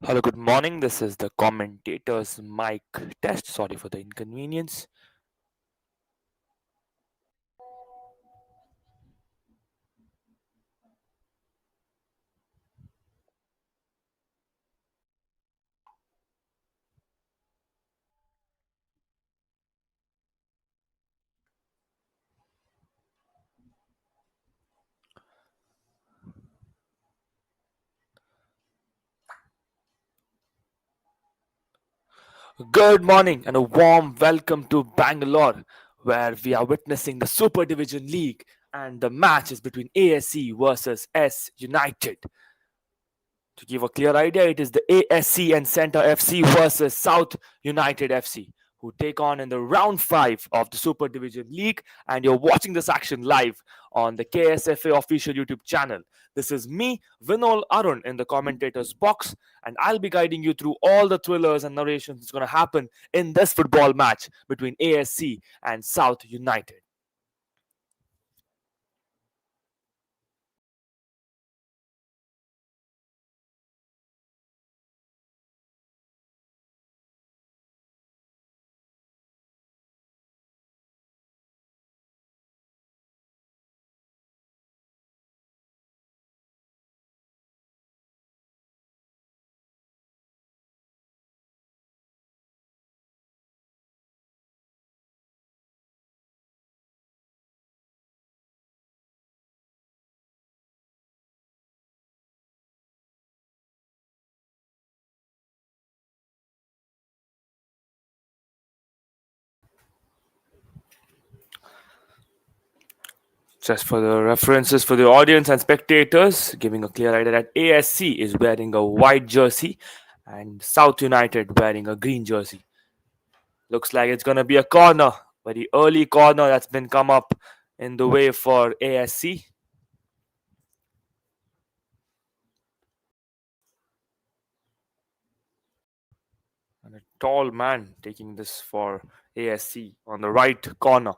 Hello, good morning. This is the commentator's mic test. Sorry for the inconvenience. Good morning and a warm welcome to Bangalore, where we are witnessing the Super Division League and the match is between ASC versus S United. To give a clear idea, it is the ASC and Center FC versus South United FC who take on in the round 5 of the Super Division League, and you're watching this action live on the KSFA official YouTube channel. This is me, Vinol Arun, in the commentator's box, and I'll be guiding you through all the thrillers and narrations that's going to happen in this football match between ASC and South United. Just for the references for the audience and spectators, giving a clear idea that ASC is wearing a white jersey and South United wearing a green jersey. Looks like it's going to be a corner, very early corner that's been come up in the way for ASC. And a tall man taking this for ASC on the right corner.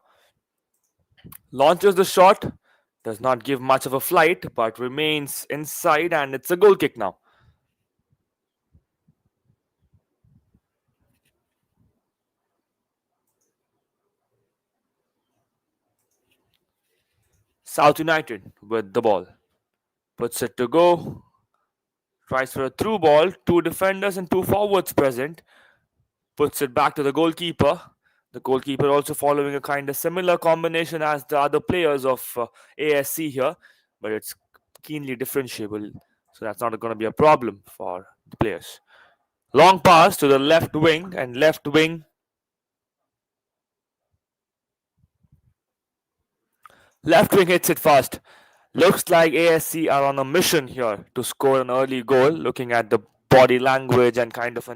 Launches the shot, does not give much of a flight, but remains inside, and it's a goal kick now. South United with the ball. Puts it to go. Tries for a through ball. Two defenders and two forwards present. Puts it back to the goalkeeper. The goalkeeper also following a kind of similar combination as the other players of ASC here, but it's keenly differentiable. So that's not going to be a problem for the players. Long pass to the left wing, and left wing hits it fast. Looks like ASC are on a mission here to score an early goal, looking at the body language and kind of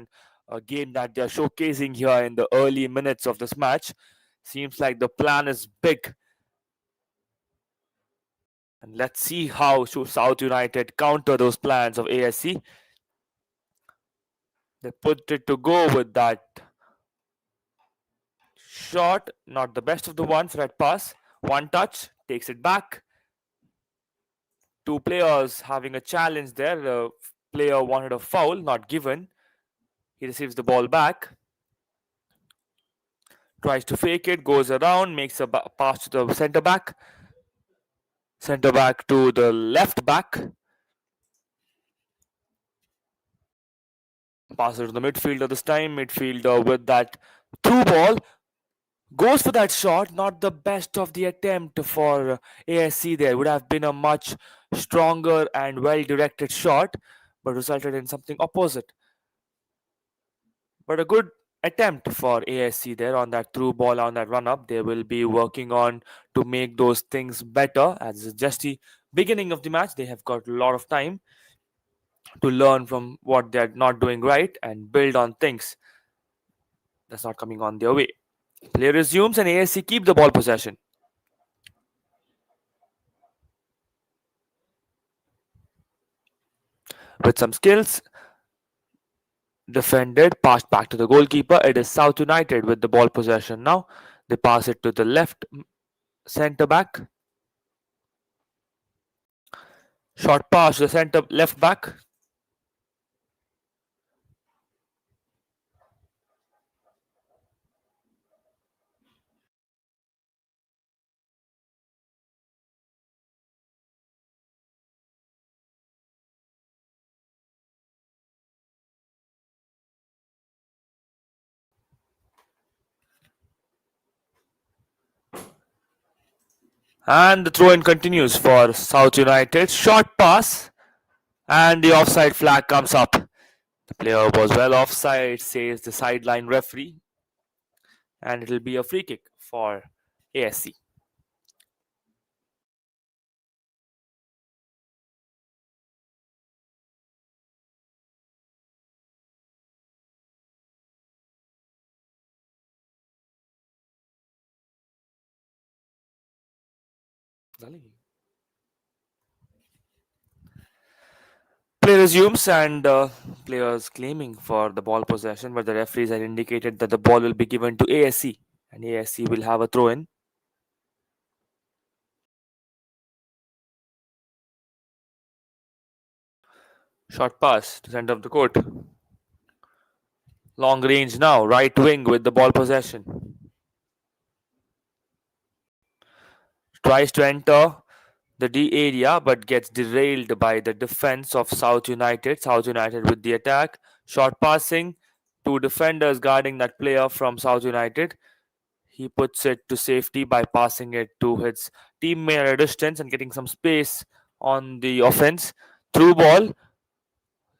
a game that they're showcasing here in the early minutes of this match. Seems like the plan is big. And let's see how South United counter those plans of ASC. They put it to go with that shot, not the best of the ones, red pass. One touch, takes it back. Two players having a challenge there. The player wanted a foul, not given. He receives the ball back. Tries to fake it, goes around, makes a pass to the centre back. Centre back to the left back. Passes to the midfielder this time. Midfielder with that through ball. Goes for that shot, not the best of the attempt for ASC there. Would have been a much stronger and well directed shot, but resulted in something opposite. But a good attempt for ASC there on that through ball, on that run up. They will be working on to make those things better as it's just the beginning of the match. They have got a lot of time to learn from what they're not doing right and build on things that's not coming on their way. Play resumes and ASC keep the ball possession. With some skills, defended, passed back to the goalkeeper. It is South United with the ball possession now. They pass it to the left centre back. Short pass to the left back. And the throw-in continues for South United. Short pass, and the offside flag comes up. The player was well offside, says the sideline referee, and it'll be a free kick for ASC. Play resumes and players claiming for the ball possession, but the referees had indicated that the ball will be given to ASC and ASC will have a throw in. Short pass to center of the court. Long range now, right wing with the ball possession. Tries to enter the D area but gets derailed by the defense of South United. South United with the attack. Short passing. Two defenders guarding that player from South United. He puts it to safety by passing it to his teammate at a distance and getting some space on the offense. Through ball.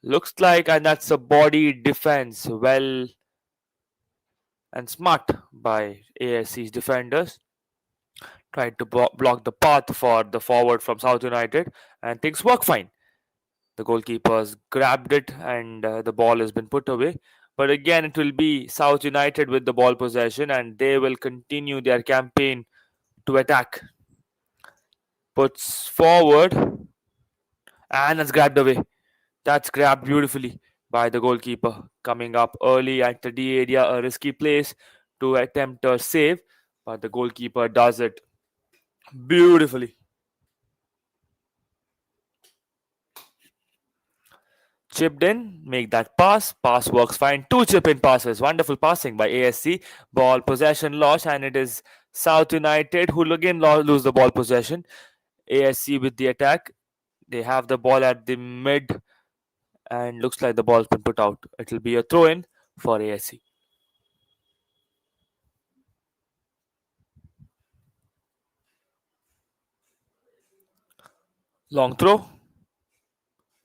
Looks like, and that's a body defense. Well and smart by ASC's defenders. Tried to block the path for the forward from South United, and things work fine. The goalkeepers grabbed it, and the ball has been put away. But again, it will be South United with the ball possession, and they will continue their campaign to attack. Puts forward, and it's grabbed away. That's grabbed beautifully by the goalkeeper. Coming up early at the D area, a risky place to attempt a save, but the goalkeeper does it beautifully. Chipped in, make that pass. Pass works fine. Two chip in passes. Wonderful passing by ASC. Ball possession lost, and it is South United who again lose the ball possession. ASC with the attack. They have the ball at the mid, and looks like the ball's been put out. It will be a throw in for ASC. Long throw.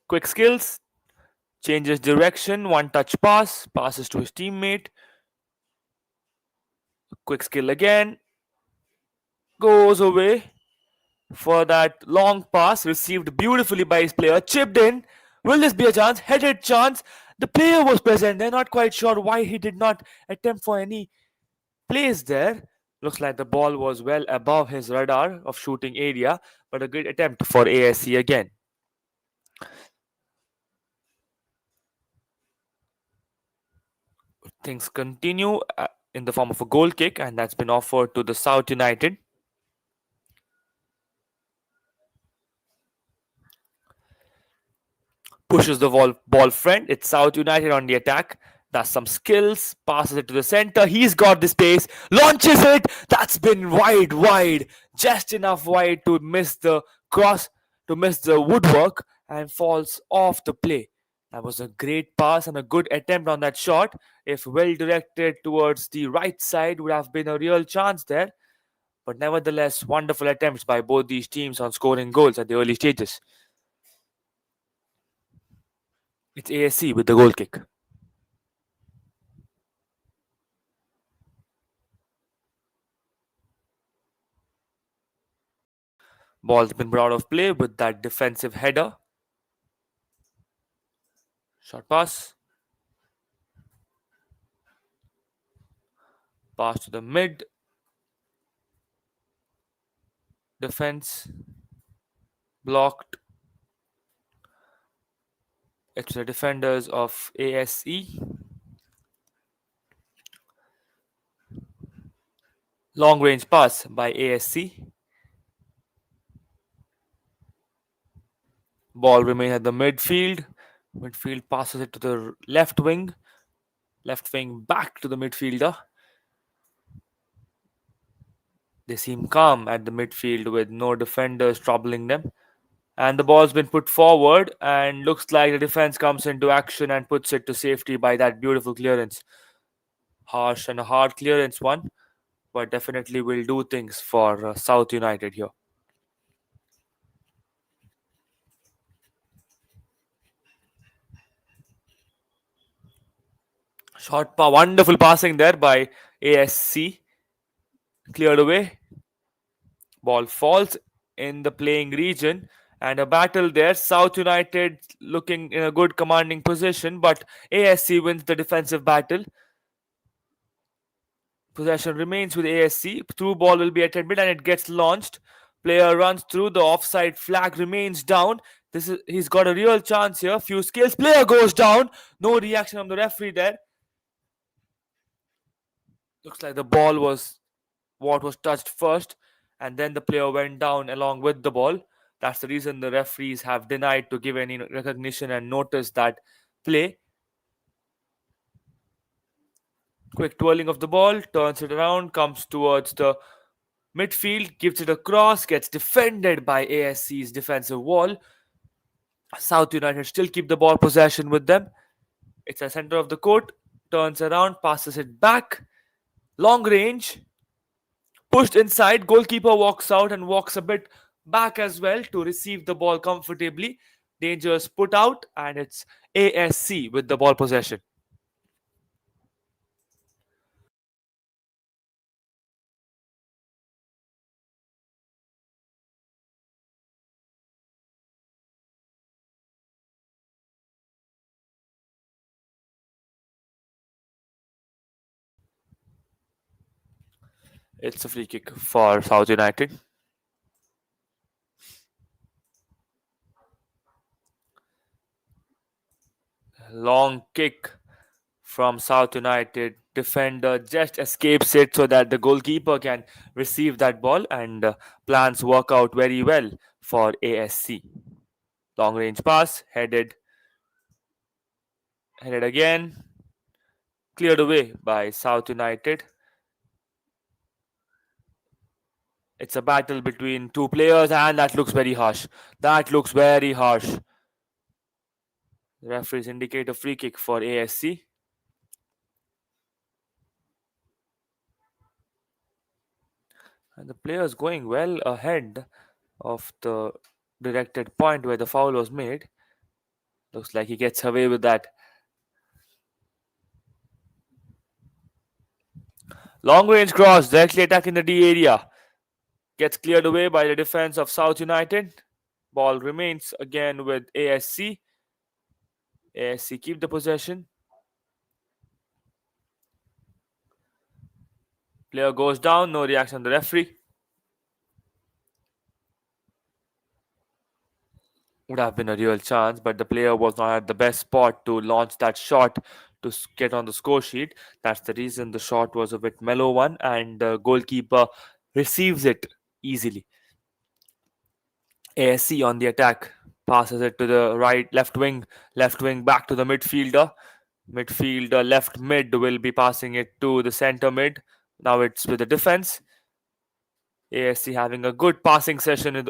Quick skills. Changes direction. One touch pass. Passes to his teammate. Quick skill again. Goes away for that long pass received beautifully by his player. Chipped in. Will this be a chance? Headed chance. The player was present. They're not quite sure why he did not attempt for any plays there. Looks like the ball was well above his radar of shooting area, but a good attempt for ASC again. Things continue in the form of a goal kick, and that's been offered to the South United. Pushes the ball front. It's South United on the attack. Does some skills, passes it to the center. He's got the space, launches it. That's been wide, just enough wide to miss the cross, to miss the woodwork, and falls off the play. That was a great pass and a good attempt on that shot. If well directed towards the right side, would have been a real chance there. But nevertheless, wonderful attempts by both these teams on scoring goals at the early stages. It's ASC with the goal kick. Ball's been brought out of play with that defensive header. Short pass. Pass to the mid. Defense. Blocked. It's the defenders of ASE. Long range pass by ASC. Ball remains at the midfield. Midfield passes it to the left wing. Left wing back to the midfielder. They seem calm at the midfield with no defenders troubling them. And the ball's been put forward, and looks like the defense comes into action and puts it to safety by that beautiful clearance. Harsh and a hard clearance one, but definitely will do things for South United here. Wonderful passing there by ASC. Cleared away. Ball falls in the playing region, and a battle there. South United looking in a good commanding position, but ASC wins the defensive battle. Possession remains with ASC. Through ball will be attempted and it gets launched. Player runs through. The offside flag remains down. He's got a real chance here. Few skills. Player goes down. No reaction from the referee there. Looks like the ball was what was touched first, and then the player went down along with the ball. That's the reason the referees have denied to give any recognition and notice that play. Quick twirling of the ball, turns it around, comes towards the midfield, gives it a cross, gets defended by ASC's defensive wall. South United still keep the ball possession with them. It's a center of the court, turns around, passes it back. Long range, pushed inside, goalkeeper walks out and walks a bit back as well to receive the ball comfortably. Dangers put out, and it's ASC with the ball possession. It's a free kick for South United. Long kick from South United. Defender just escapes it so that the goalkeeper can receive that ball, and plans work out very well for ASC. Long range pass, headed again, cleared away by South United. It's a battle between two players, and that looks very harsh. That looks very harsh. The referees indicate a free kick for ASC. And the players going well ahead of the directed point where the foul was made. Looks like he gets away with that. Long range cross, directly attacking the D area. Gets cleared away by the defense of South United. Ball remains again with ASC. ASC keep the possession. Player goes down, no reaction from the referee. Would have been a real chance, but the player was not at the best spot to launch that shot to get on the score sheet. That's the reason the shot was a bit mellow one, and the goalkeeper receives it easily. ASC on the attack, passes it to the left wing back to the midfielder. Midfielder left mid will be passing it to the center mid. Now it's with the defense. ASC having a good passing session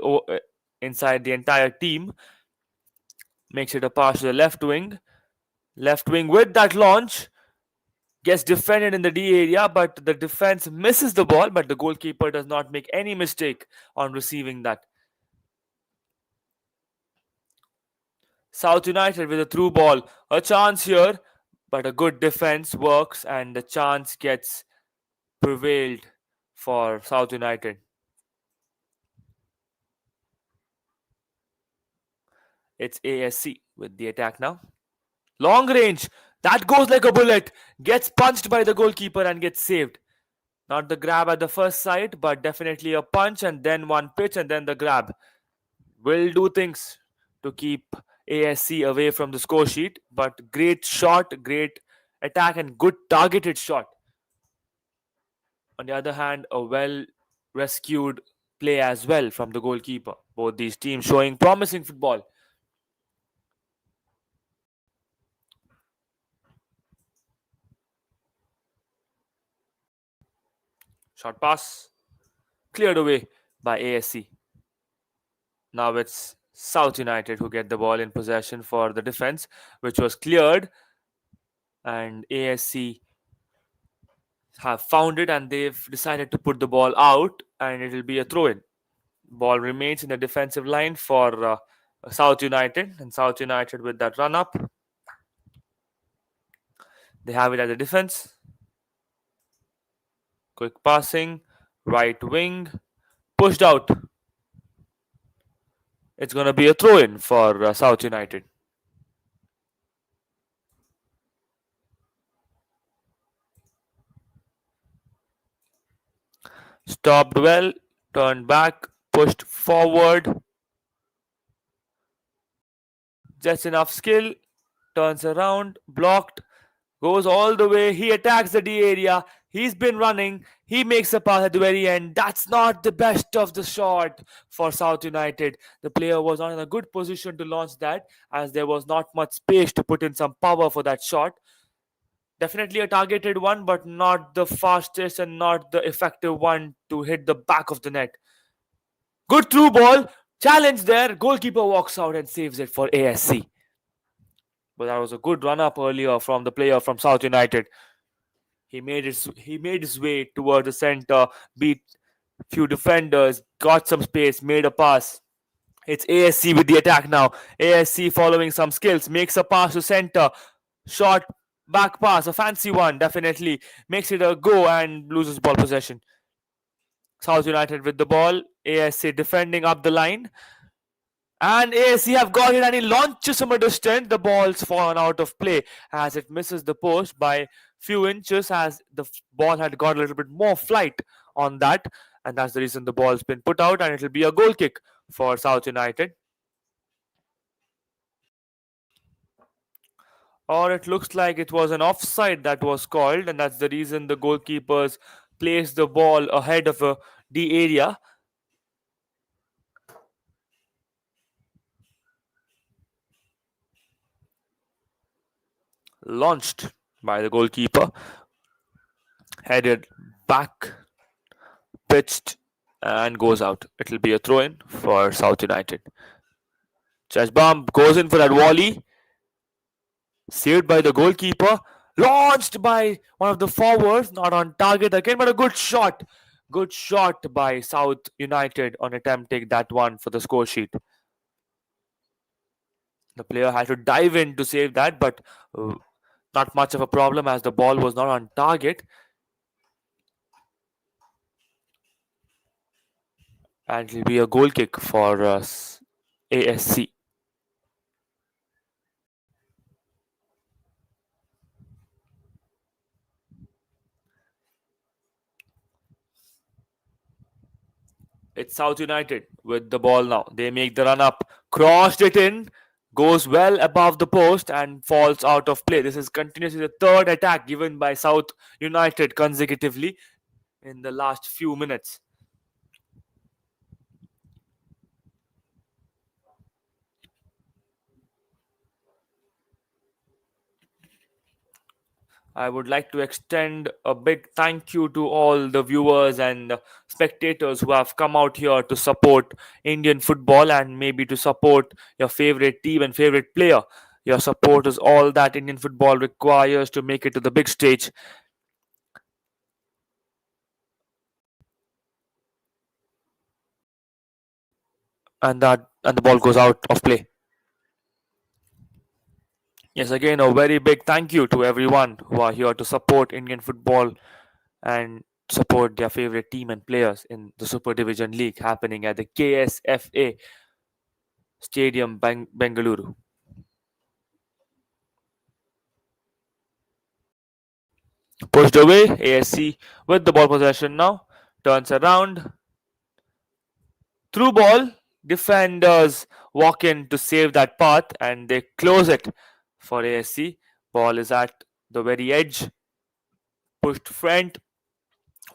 inside the entire team. Makes it a pass to the left wing. Left wing with that launch. Gets defended in the D area, but the defense misses the ball, but the goalkeeper does not make any mistake on receiving that. South United with a through ball. A chance here, but a good defense works and the chance gets prevailed for South United. It's ASC with the attack now. Long range. That goes like a bullet. Gets punched by the goalkeeper and gets saved. Not the grab at the first sight, but definitely a punch and then one pitch and then the grab. Will do things to keep ASC away from the score sheet, but great shot, great attack, and good targeted shot. On the other hand, a well rescued play as well from the goalkeeper. Both these teams showing promising football. Short pass cleared away by ASC. Now it's South United who get the ball in possession for the defense, which was cleared, and ASC have found it and they've decided to put the ball out, and it will be a throw in. Ball remains in the defensive line for South United, and South United with that run up. They have it at the defense. Quick passing, right wing, pushed out. It's going to be a throw in for South United. Stopped well, turned back, pushed forward. Just enough skill, turns around, blocked, goes all the way. He attacks the D area. He's been running. He makes a pass at the very end. That's not the best of the shot for South United. The player was not in a good position to launch that, as there was not much space to put in some power for that shot. Definitely a targeted one, but not the fastest and not the effective one to hit the back of the net. Good through ball. Challenge there. Goalkeeper walks out and saves it for ASC. But that was a good run up earlier from the player from South United. He made his way towards the center, beat few defenders, got some space, made a pass. It's ASC with the attack now. ASC following some skills, makes a pass to center, short back pass, a fancy one, definitely makes it a go and loses ball possession. South United with the ball, ASC defending up the line. And ASC have got it and he launches from a distance. The ball's fallen out of play as it misses the post by few inches as the ball had got a little bit more flight on that. And that's the reason the ball's been put out and it'll be a goal kick for South United. Or it looks like it was an offside that was called, and that's the reason the goalkeepers placed the ball ahead of a D area. Launched by the goalkeeper, headed back, pitched, and goes out. It'll be a throw in for South United. Chashbam goes in for that volley, saved by the goalkeeper, launched by one of the forwards, not on target again, but a good shot. Good shot by South United on attempting that one for the score sheet. The player had to dive in to save that, but not much of a problem as the ball was not on target. And it'll be a goal kick for ASC. It's South United with the ball now. They make the run up, crossed it in, goes well above the post and falls out of play. This is continuously the third attack given by South United consecutively in the last few minutes. I would like to extend a big thank you to all the viewers and spectators who have come out here to support Indian football and maybe to support your favorite team and favorite player. Your support is all that Indian football requires to make it to the big stage. And the ball goes out of play. Yes, again, a very big thank you to everyone who are here to support Indian football and support their favorite team and players in the Super Division League happening at the KSFA Stadium, Bengaluru. Pushed away, ASC with the ball possession now. Turns around. Through ball, defenders walk in to save that path and they close it for ASC. Ball is at the very edge. Pushed front.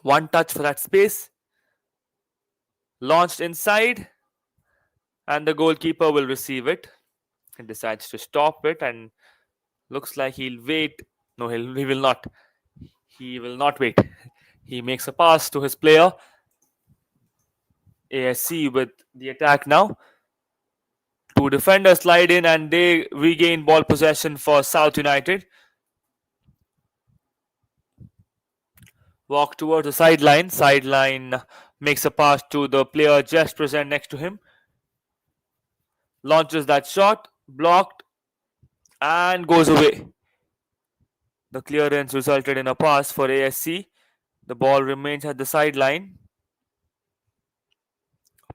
One touch for that space. Launched inside. And the goalkeeper will receive it. He decides to stop it and looks like he'll wait. No, he will not. He will not wait. He makes a pass to his player. ASC with the attack now. Two defenders slide in and they regain ball possession for South United. Walk towards the sideline. Sideline makes a pass to the player just present next to him. Launches that shot. Blocked. And goes away. The clearance resulted in a pass for ASC. The ball remains at the sideline.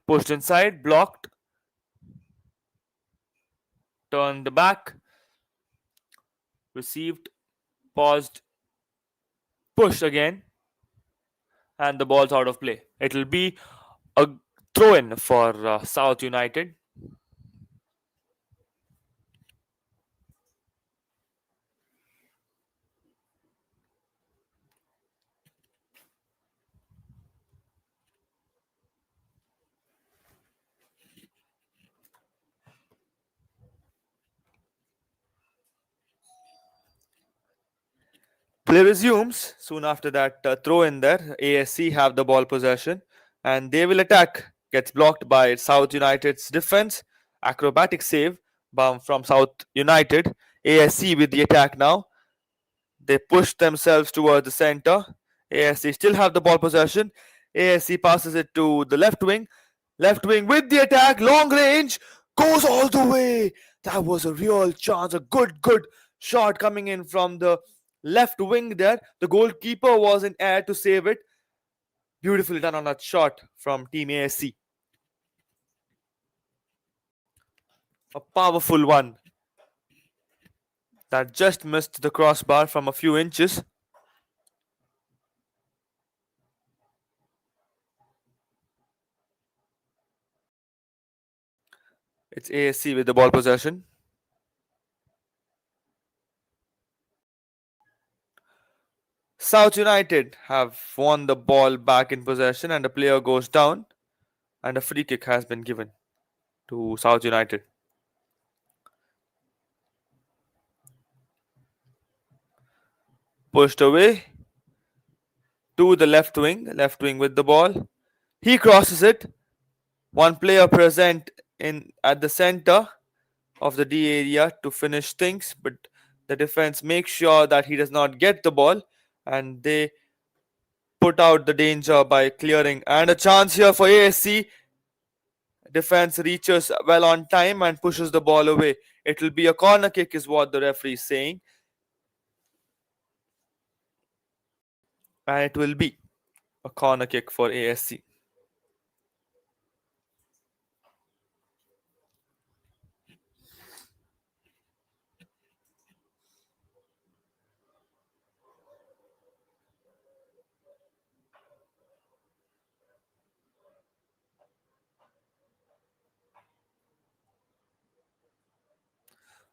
Pushed inside, blocked, turned back, received, paused, pushed again, and the ball's out of play. It'll be a throw in for South United. Play resumes soon after that throw in there. ASC have the ball possession and they will attack. Gets blocked by South United's defense. Acrobatic save from South United. ASC with the attack now. They push themselves towards the center. ASC still have the ball possession. ASC passes it to the left wing. Left wing with the attack. Long range. Goes all the way. That was a real chance. A good shot coming in from the left wing there. The goalkeeper was in air to save it. Beautifully done on that shot from Team ASC. A powerful one that just missed the crossbar from a few inches. It's ASC with the ball possession. South United have won the ball back in possession and the player goes down and a free kick has been given to South United. Pushed away to the left wing with the ball. He crosses it. One player present in at the center of the D area to finish things, but the defense makes sure that he does not get the ball and they put out the danger by clearing. And a chance here for ASC. Defense reaches well on time and pushes the ball away. It will be a corner kick is what the referee is saying. And it will be a corner kick for ASC.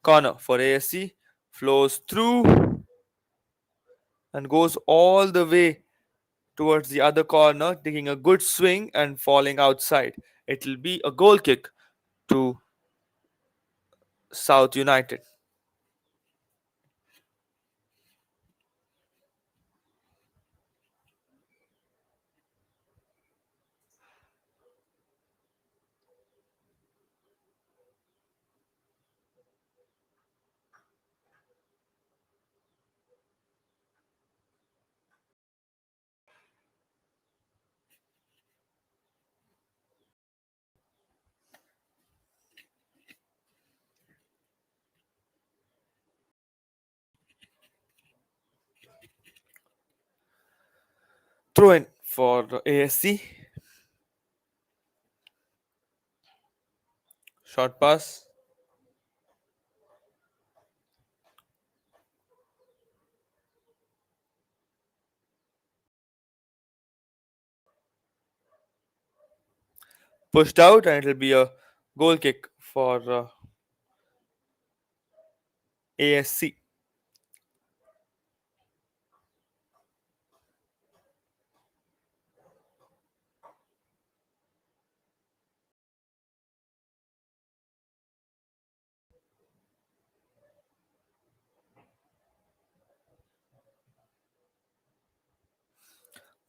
Corner for ASC. Flows through and goes all the way towards the other corner, taking a good swing and falling outside. It will be a goal kick to South United. Throw in for ASC. Short pass. Pushed out and it will be a goal kick for ASC.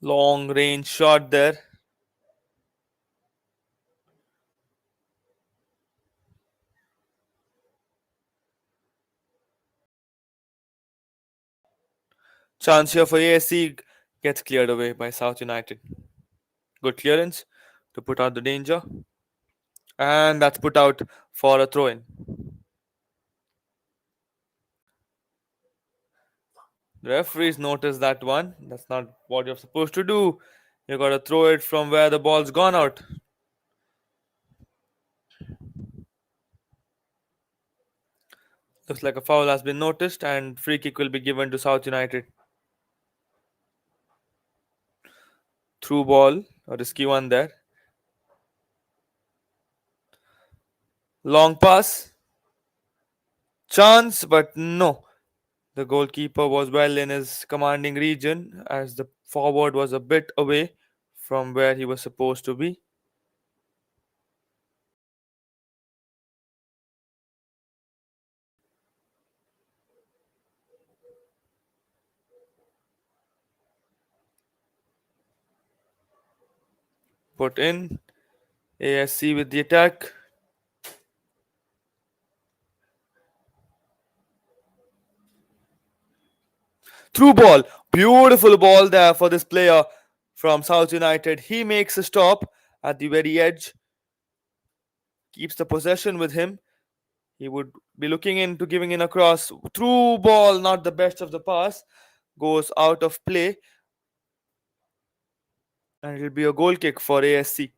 Long range shot there. Chance here for ASC gets cleared away by South United. Good clearance to put out the danger. And that's put out for a throw in. The referees noticed that one. That's not what you're supposed to do. You gotta throw it from where the ball's gone out. Looks like a foul has been noticed and free kick will be given to South United. Through ball, a risky one there. Long pass, chance, but no. The goalkeeper was well in his commanding region as the forward was a bit away from where he was supposed to be. Put in. ASC with the attack. Through ball. Beautiful ball there for this player from South United. He makes a stop at the very edge, keeps the possession with him. He would be looking into giving in a cross. Through ball, not the best of the pass. Goes out of play. And it'll be a goal kick for ASC.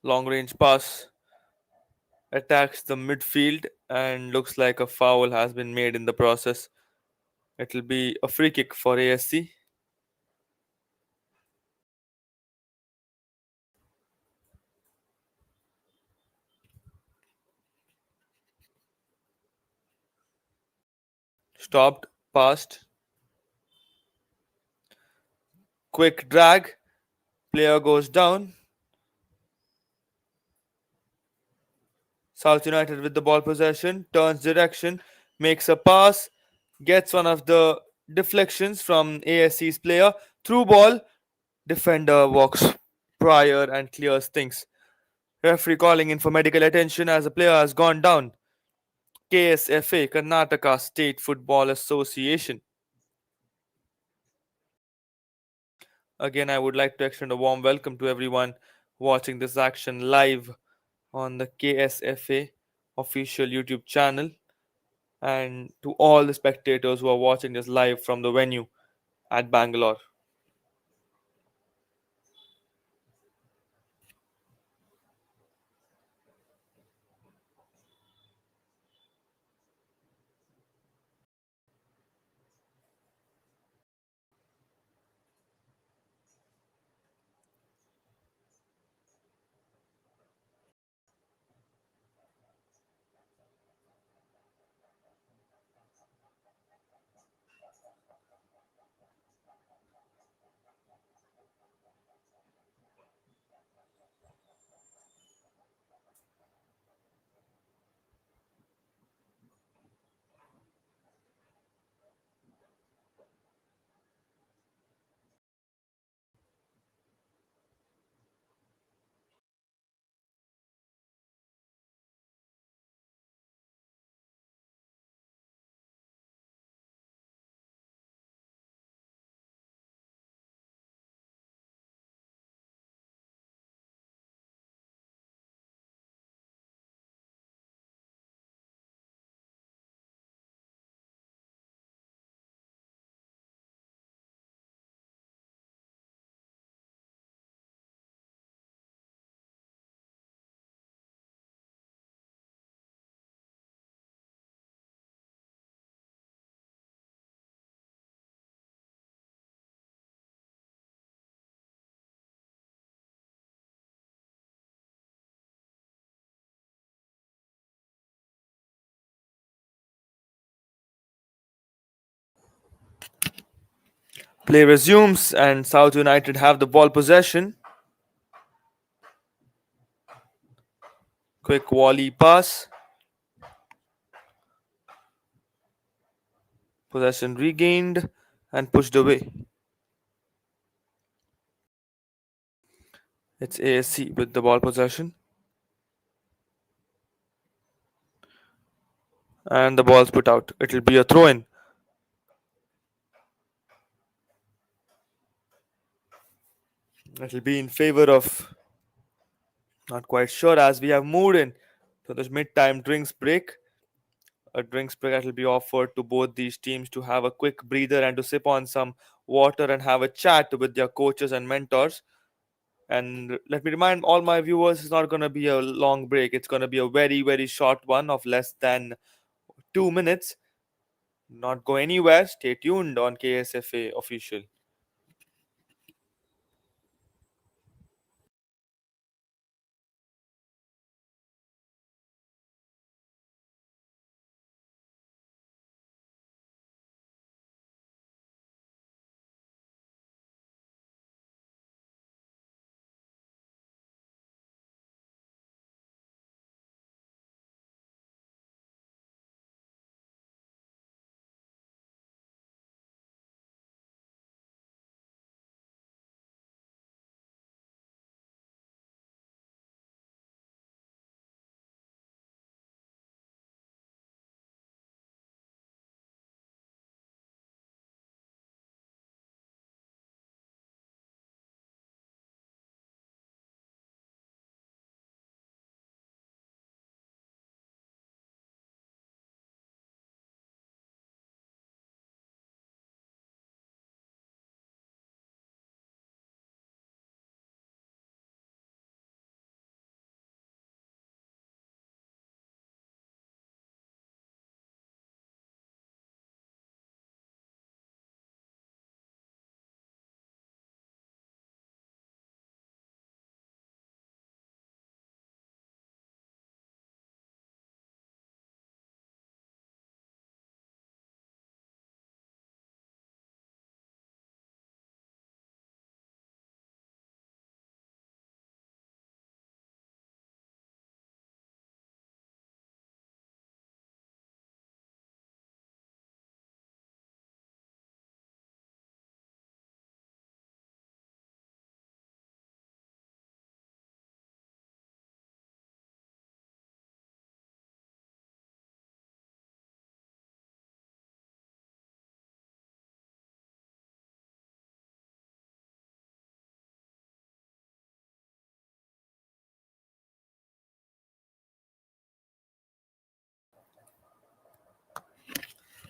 Long range pass attacks the midfield and looks like a foul has been made in the process. It'll be a free kick for ASC. Stopped, passed, quick drag, player goes down. South United with the ball possession, turns direction, makes a pass, gets one of the deflections from ASC's player. Through ball, defender walks prior and clears things. Referee calling in for medical attention as a player has gone down. KSFA, Karnataka State Football Association. Again, I would like to extend a warm welcome to everyone watching this action live on the KSFA official YouTube channel and to all the spectators who are watching this live from the venue at Bangalore. Play resumes and South United have the ball possession. Quick volley pass. Possession regained and pushed away. It's ASC with the ball possession. And the ball's put out. It'll be a throw in. It'll be in favor of, not quite sure, as we have moved in to this mid-time drinks break. A drinks break that will be offered to both these teams to have a quick breather and to sip on some water and have a chat with their coaches and mentors. And let me remind all my viewers, it's not going to be a long break. It's going to be a very, very short one of less than 2 minutes. Not go anywhere. Stay tuned on KSFA official.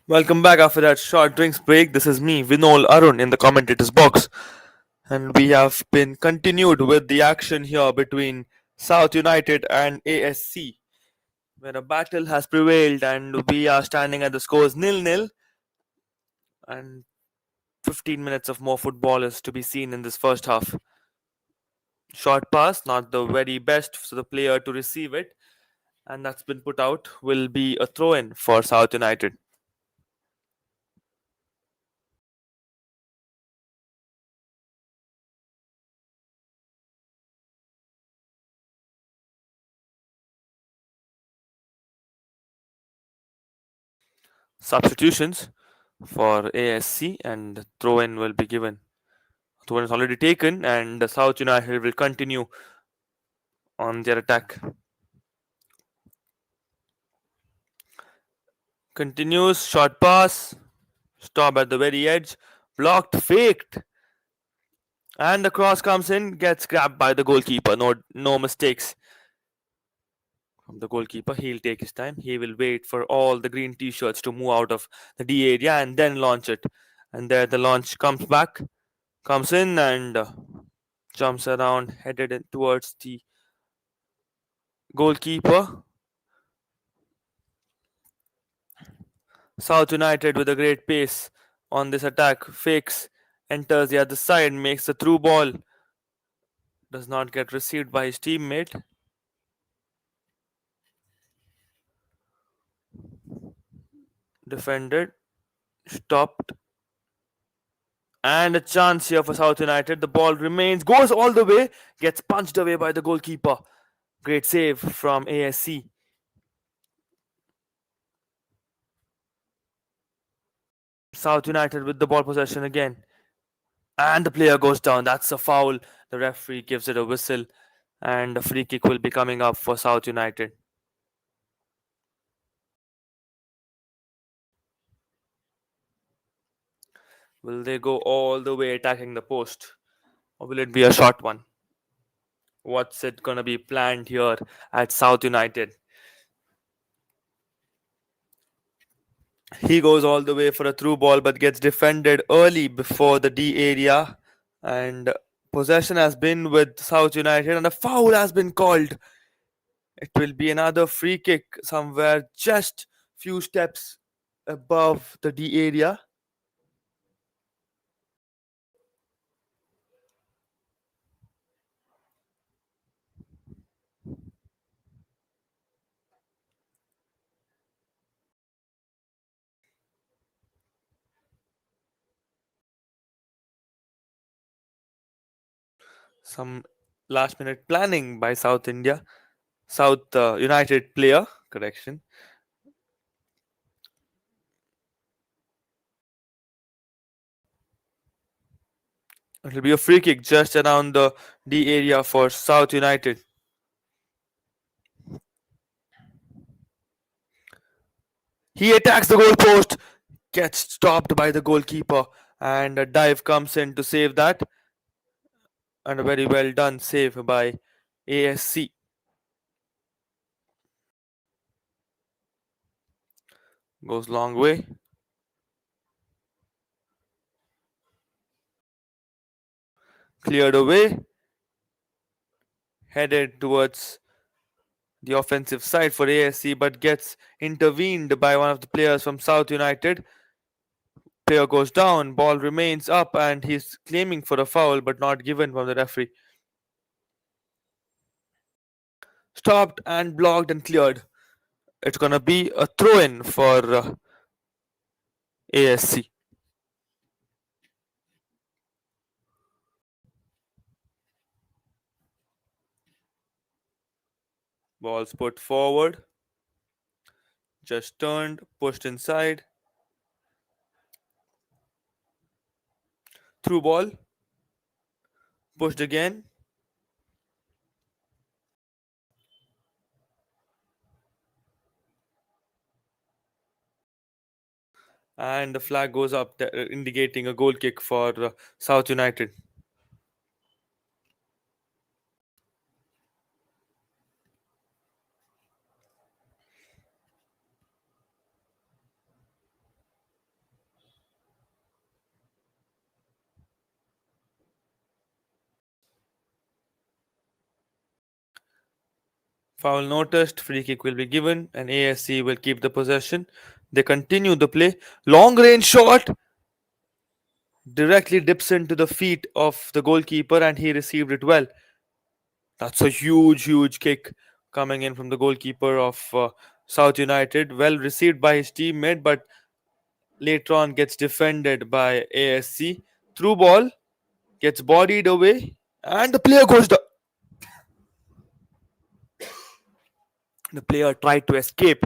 Welcome back after that short drinks break. This is me, Vinol Arun, in the commentators box. And we have been continued with the action here between South United and ASC, where a battle has prevailed and we are standing at the scores nil-nil. And 15 minutes of more football is to be seen in this first half. Short pass, not the very best for the player to receive it, and that's been put out, will be a throw in for South United. Substitutions for ASC, and throw in will be given. Throw in is already taken, and the South United will continue on their attack. Continues, short pass, stop at the very edge, blocked, faked, and the cross comes in, gets grabbed by the goalkeeper. No mistakes from the goalkeeper. He'll take his time. He will wait for all the green t-shirts to move out of the D area and then launch it. And there the launch comes back, comes in and jumps around, headed in towards the goalkeeper. South United with a great pace on this attack. Fakes, enters the other side, makes the through ball. Does not get received by his teammate. Defended, stopped, and a chance here for South United. The ball remains, goes all the way, gets punched away by the goalkeeper. Great save from ASC. South United with the ball possession again. And the player goes down. That's a foul. The referee gives it a whistle, and a free kick will be coming up for South United. Will they go all the way attacking the post? or will it be a short one? What's it gonna be planned here at South United? He goes all the way for a through ball but gets defended early before the D area, and possession has been with South United and a foul has been called. It will be another free kick somewhere just few steps above the D area. Some last minute planning by South United player, correction. It will be a free kick just around the D area for South United. He attacks the goalpost, gets stopped by the goalkeeper, and a dive comes in to save that. And a very well done save by ASC. Goes long way. Cleared away. Headed towards the offensive side for ASC, but gets intervened by one of the players from South United. Player goes down, ball remains up, and he's claiming for a foul but not given from the referee. Stopped and blocked and cleared. It's gonna be a throw in for ASC. Ball's put forward, just turned, pushed inside. Through ball, pushed again. And the flag goes up, indicating a goal kick for South United. Foul noticed, free kick will be given, and ASC will keep the possession. They continue the play. Long range shot directly dips into the feet of the goalkeeper, and he received it well. That's a huge kick coming in from the goalkeeper of South United. Well received by his teammate, but later on gets defended by ASC. Through ball, gets bodied away, and the player goes down. The player tried to escape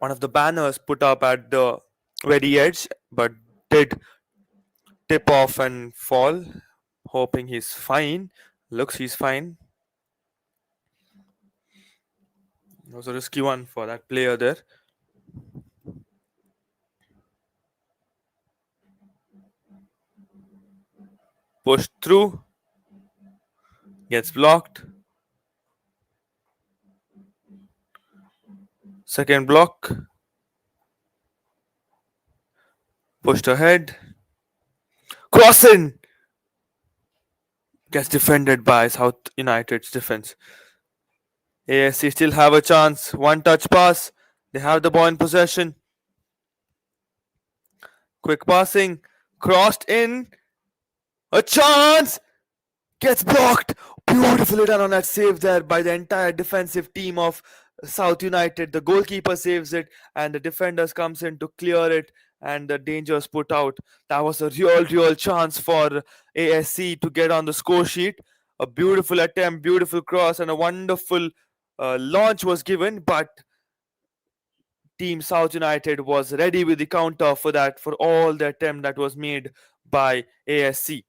one of the banners put up at the very edge, but did tip off and fall. Hoping he's fine. Looks he's fine. It was a risky one for that player there. Pushed through. Gets blocked. Second block. Pushed ahead. Crossing. Gets defended by South United's defense. ASC still have a chance. One touch pass. They have the ball in possession. Quick passing. Crossed in. A chance. Gets blocked. Beautifully done on that save there by the entire defensive team of South United. The goalkeeper saves it, and the defenders comes in to clear it, and the danger is put out. That was a real chance for ASC to get on the score sheet. A beautiful attempt, beautiful cross, and a wonderful launch was given, but Team South United was ready with the counter for that, for all the attempt that was made by ASC.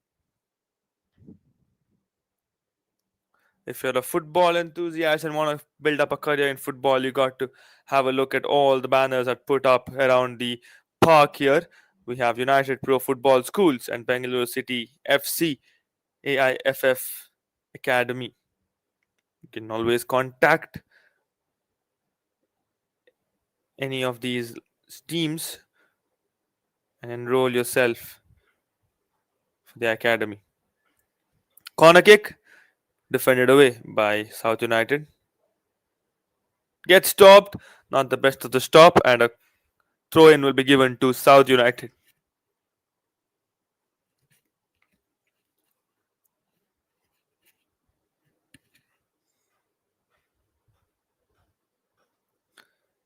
If you're a football enthusiast and want to build up a career in football, you got to have a look at all the banners that put up around the park here. We have United Pro Football Schools and Bangalore City FC. AIFF Academy. You can always contact any of these teams and enroll yourself for the academy. Corner kick defended away by South United. Gets stopped, not the best of the stop, and a throw in will be given to South United.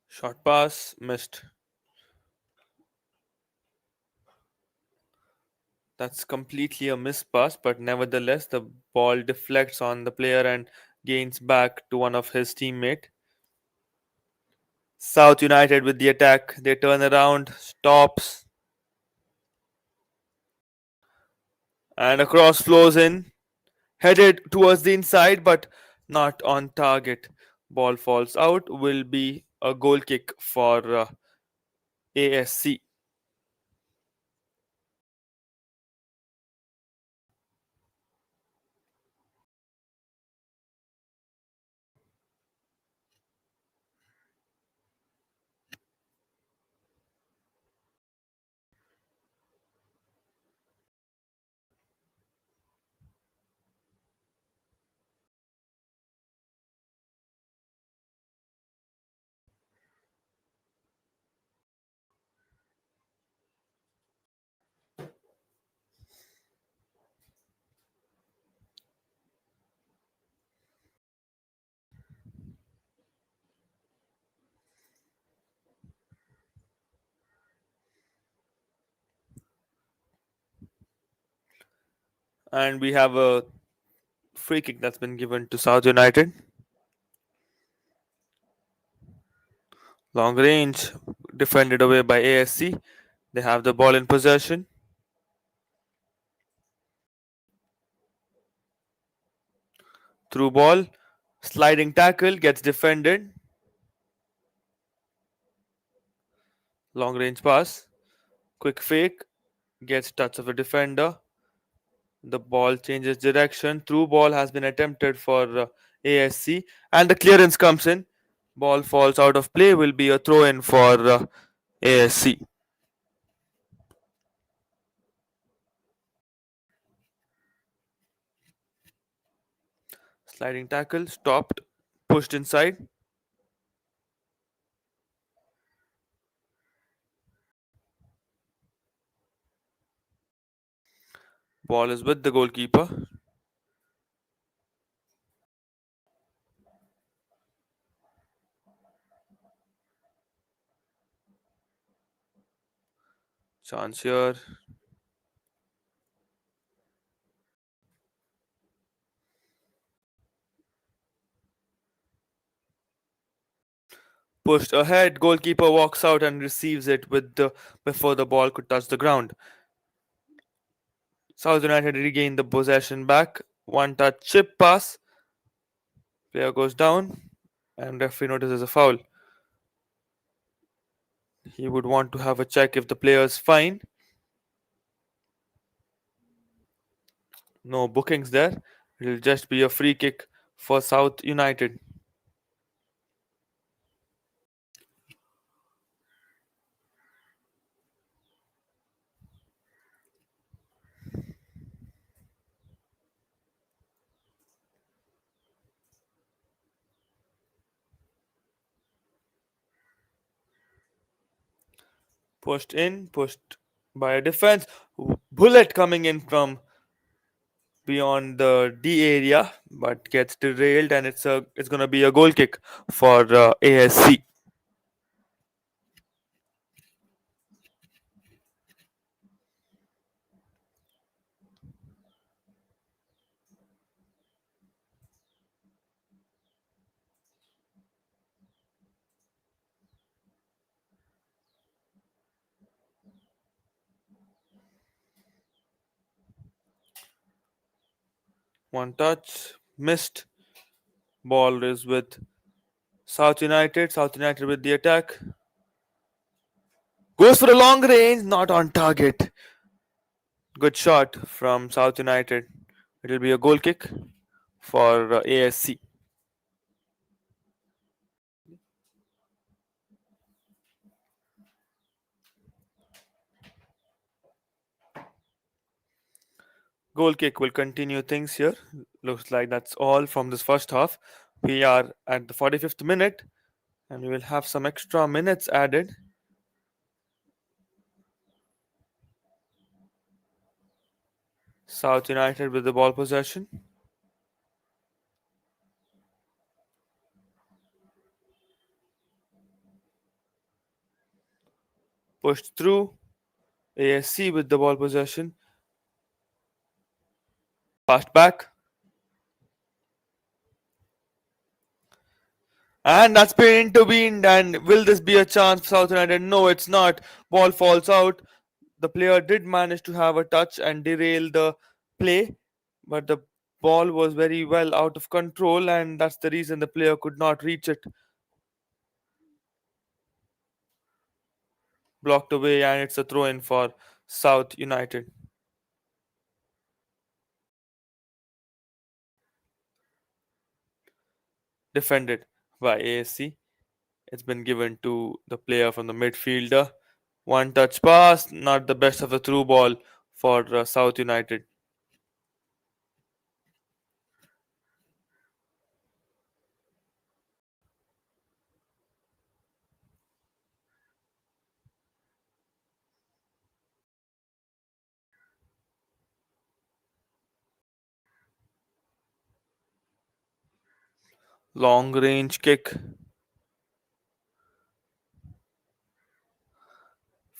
Short pass missed. That's completely a missed pass, but nevertheless, the ball deflects on the player and gains back to one of his teammate. South United with the attack. They turn around, stops, and a cross flows in, headed towards the inside, but not on target. Ball falls out. Will be a goal kick for ASC. And we have a free kick that's been given to South United. Long range defended away by ASC. They have the ball in possession. Through ball, sliding tackle gets defended. Long range pass, quick fake, gets touch of a defender. The ball changes direction. Through ball has been attempted for ASC, and the clearance comes in. Ball falls out of play. Will be a throw in for ASC. Sliding tackle stopped, pushed inside. Ball is with the goalkeeper. Chance here. Pushed ahead. Goalkeeper walks out and receives it with the before the ball could touch the ground. South United regain the possession back. One touch chip pass. Player goes down, and referee notices a foul. He would want to have a check if the player is fine. No bookings there. It'll just be a free kick for South United. Pushed in, pushed by a defense. Bullet coming in from beyond the D area, but gets derailed, and it's gonna be a goal kick for ASC. One touch missed. Ball is with South United. South United with the attack. Goes for a long range, not on target. Good shot from South United. It will be a goal kick for ASC. Goal kick will continue things here. Looks like that's all from this first half. We are at the 45th minute and we will have some extra minutes added. South United with the ball possession. Pushed through. ASC with the ball possession. Passed back. And that's been intervened. And will this be a chance for South United? No, it's not. Ball falls out. The player did manage to have a touch and derail the play, but the ball was very well out of control, and that's the reason the player could not reach it. Blocked away, and it's a throw in for South United. Defended by ASC. It's been given to the player from the midfielder. One touch pass, not the best of the through ball for South United. Long range kick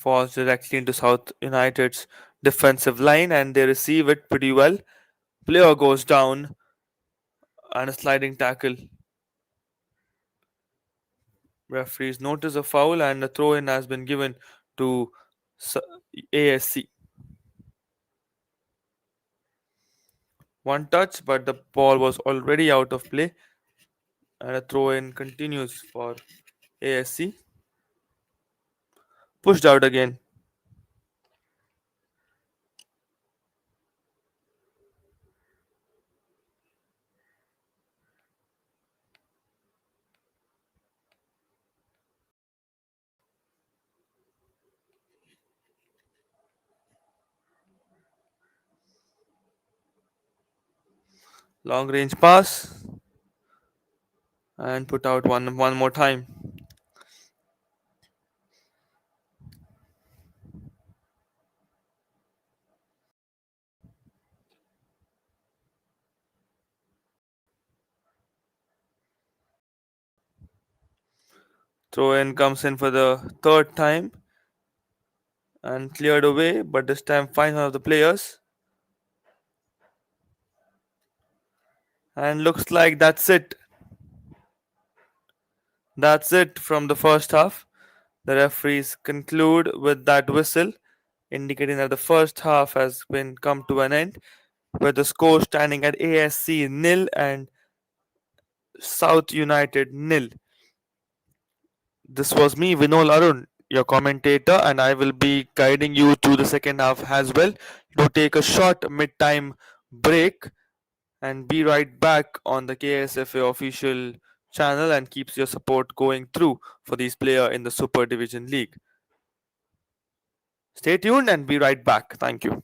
falls directly into South United's defensive line, and they receive it pretty well. Player goes down, and a sliding tackle. Referees notice a foul, and a throw in has been given to S- ASC. One touch, but the ball was already out of play, and a throw in continues for ASC. Pushed out again. Long range pass, and put out one more time. Throw in comes in for the third time and cleared away, but this time finds one of the players. And looks like that's it. That's it from the first half. The referees conclude with that whistle, indicating that the first half has been come to an end, with the score standing at ASC nil and South United nil. This was me, Vinol Arun, your commentator, and I will be guiding you through the second half as well. To take a short mid-time break and be right back on the KSFA official channel and keeps your support going through for these players in the Super Division League. Stay tuned and be right back. Thank you.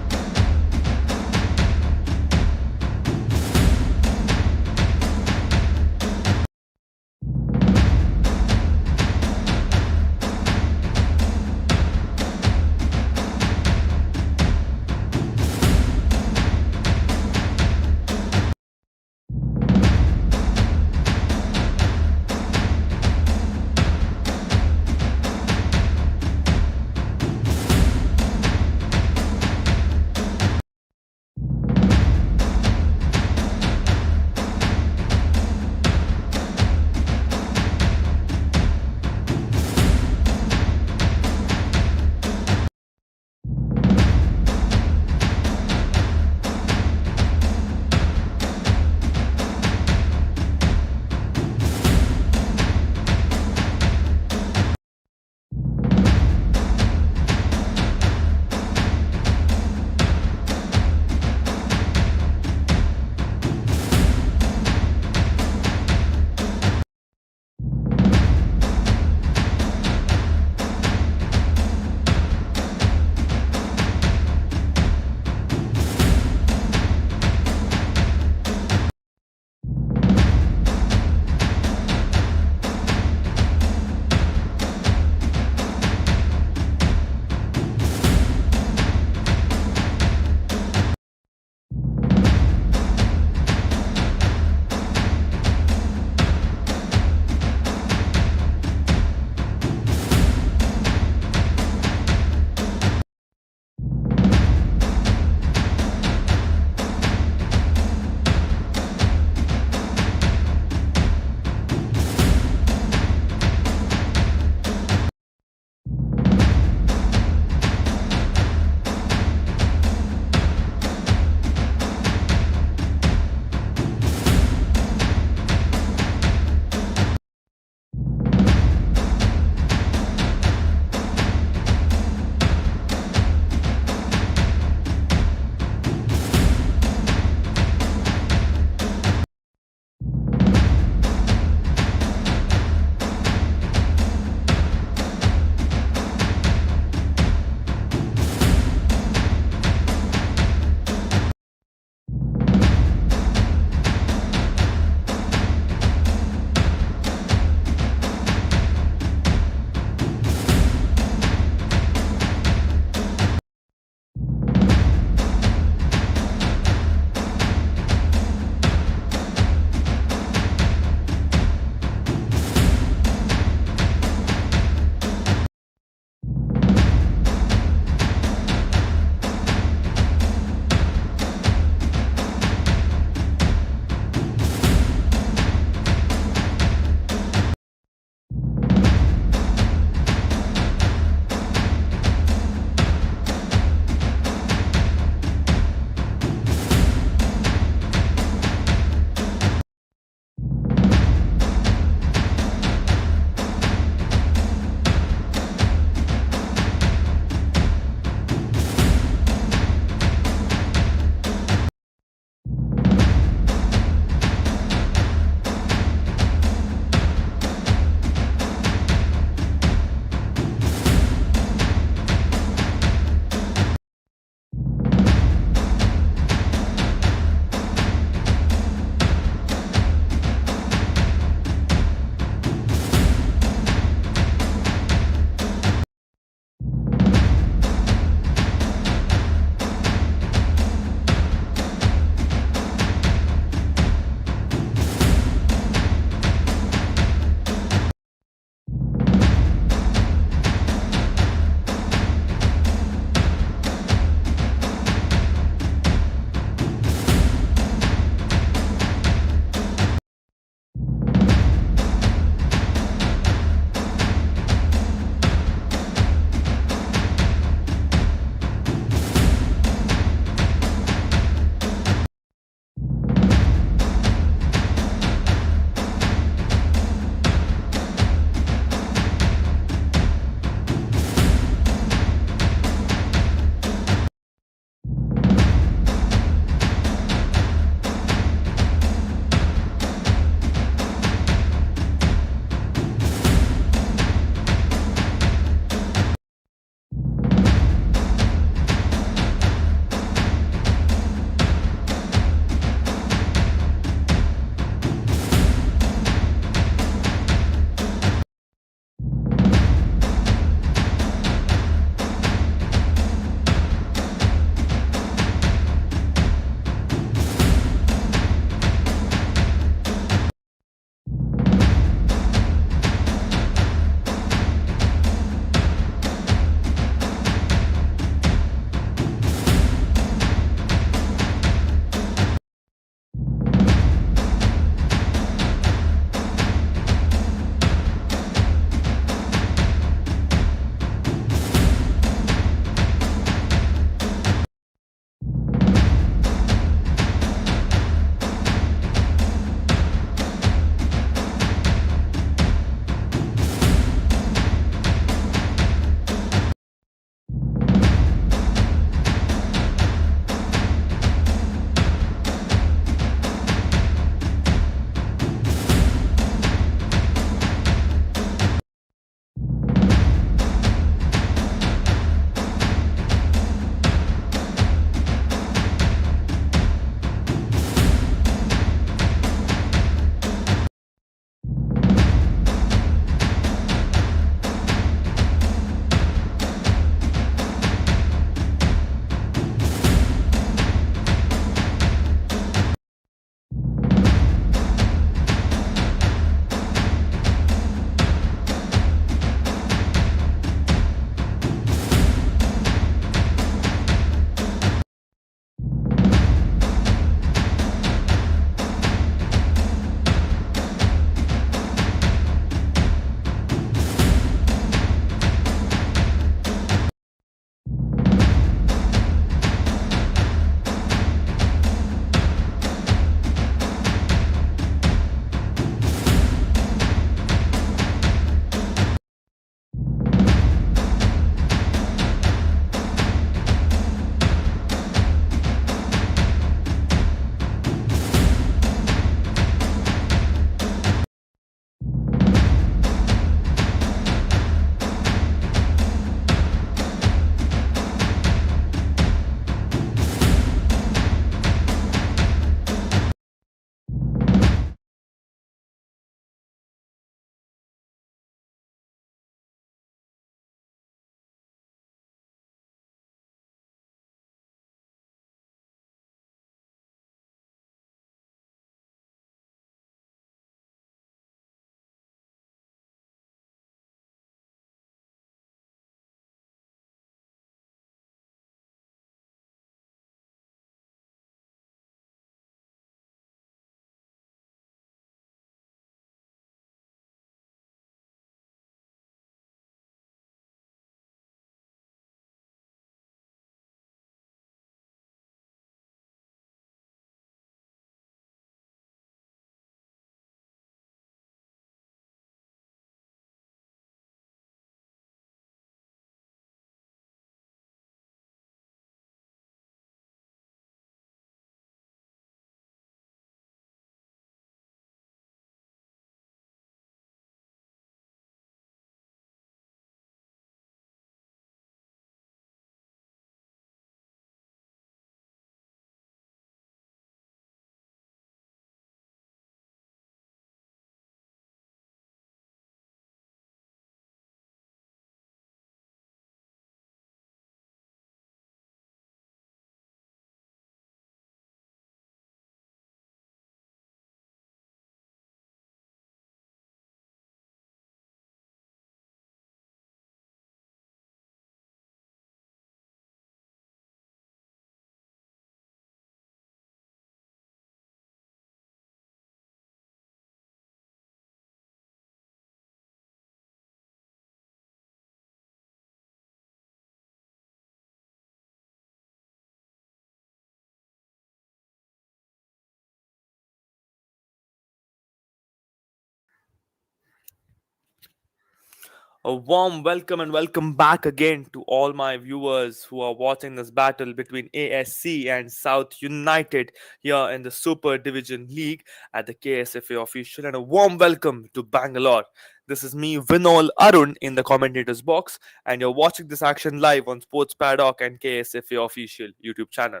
A warm welcome and welcome back again to all my viewers who are watching this battle between ASC and South United here in the Super Division League at the KSFA official, and a warm welcome to Bangalore. This is me, Vinol Arun, in the commentators box, and you're watching this action live on Sports Paddock and KSFA official YouTube channel.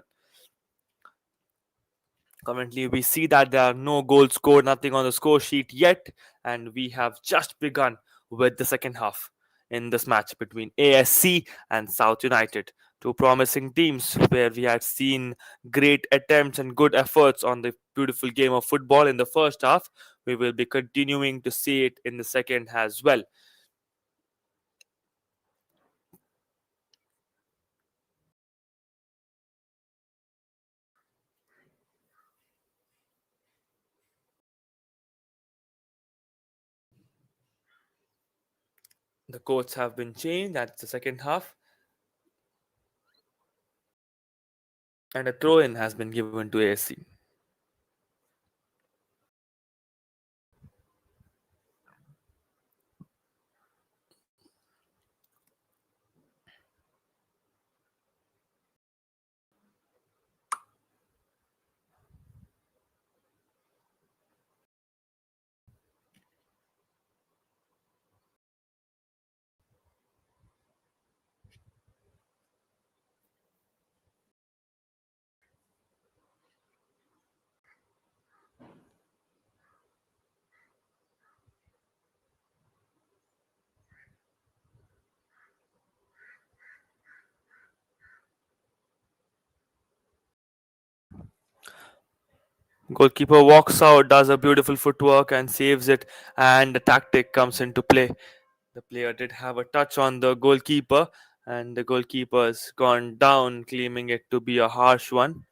Currently, we see that there are no goals scored, nothing on the score sheet yet, and we have just begun with the second half in this match between ASC and South United. Two promising teams where we had seen great attempts and good efforts on the beautiful game of football in the first half. We will be continuing to see it in the second as well. The courts have been changed. That's the second half, and a throw in has been given to ASC. Goalkeeper walks out, does a beautiful footwork and saves it, and the tactic comes into play. The player did have a touch on the goalkeeper, and the goalkeeper's gone down, claiming it to be a harsh one.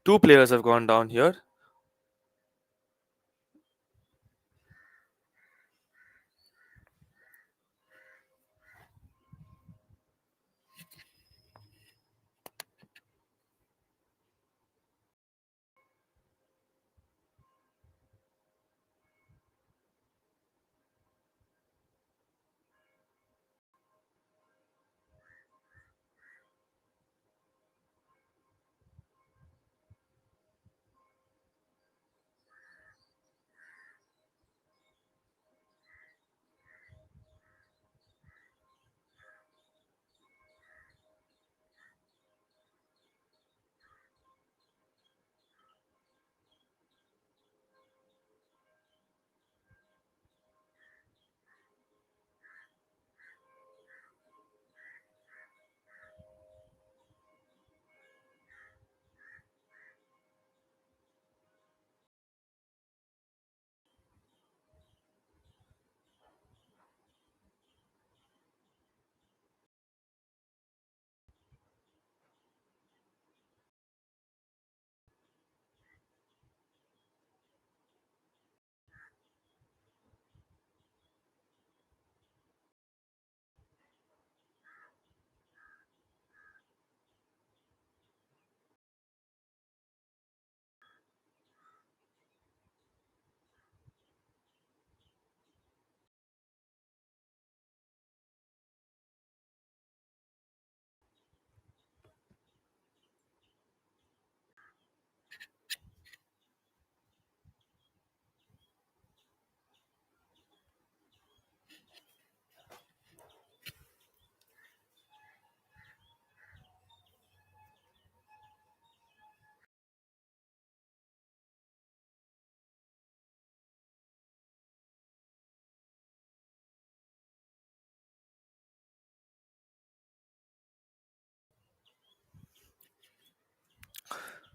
Two players have gone down here.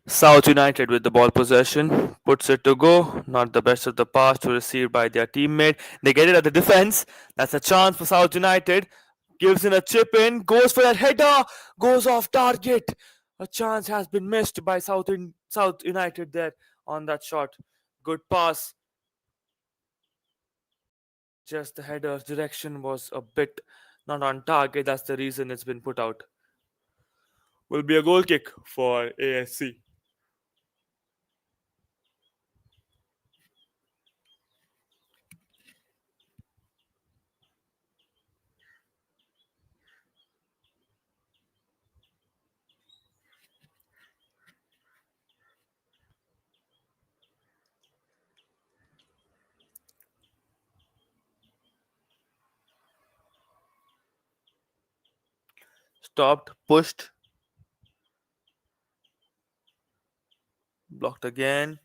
South United with the ball possession puts it to go. Not the best of the pass to receive by their teammate. They get it at the defense. That's a chance for South United. Gives in a chip in, goes for that header, goes off target. A chance has been missed by South United there on that shot. Good pass. Just the header direction was a bit not on target. That's the reason it's been put out. Will be a goal kick for ASC. Stopped, pushed, blocked again,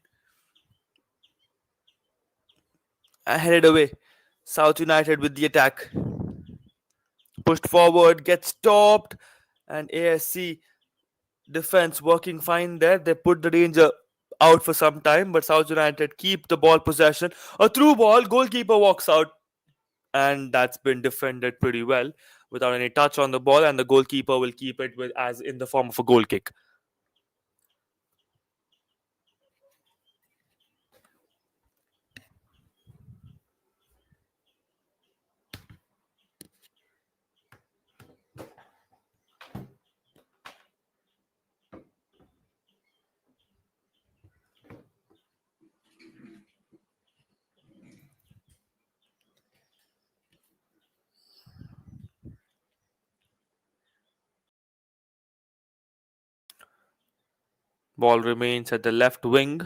and headed away. South United with the attack. Pushed forward, gets stopped, and ASC defense working fine there. They put the danger out for some time, but South United keep the ball possession. A through ball, goalkeeper walks out, and that's been defended pretty well without any touch on the ball, and the goalkeeper will keep it with as in the form of a goal kick. Ball remains at the left wing,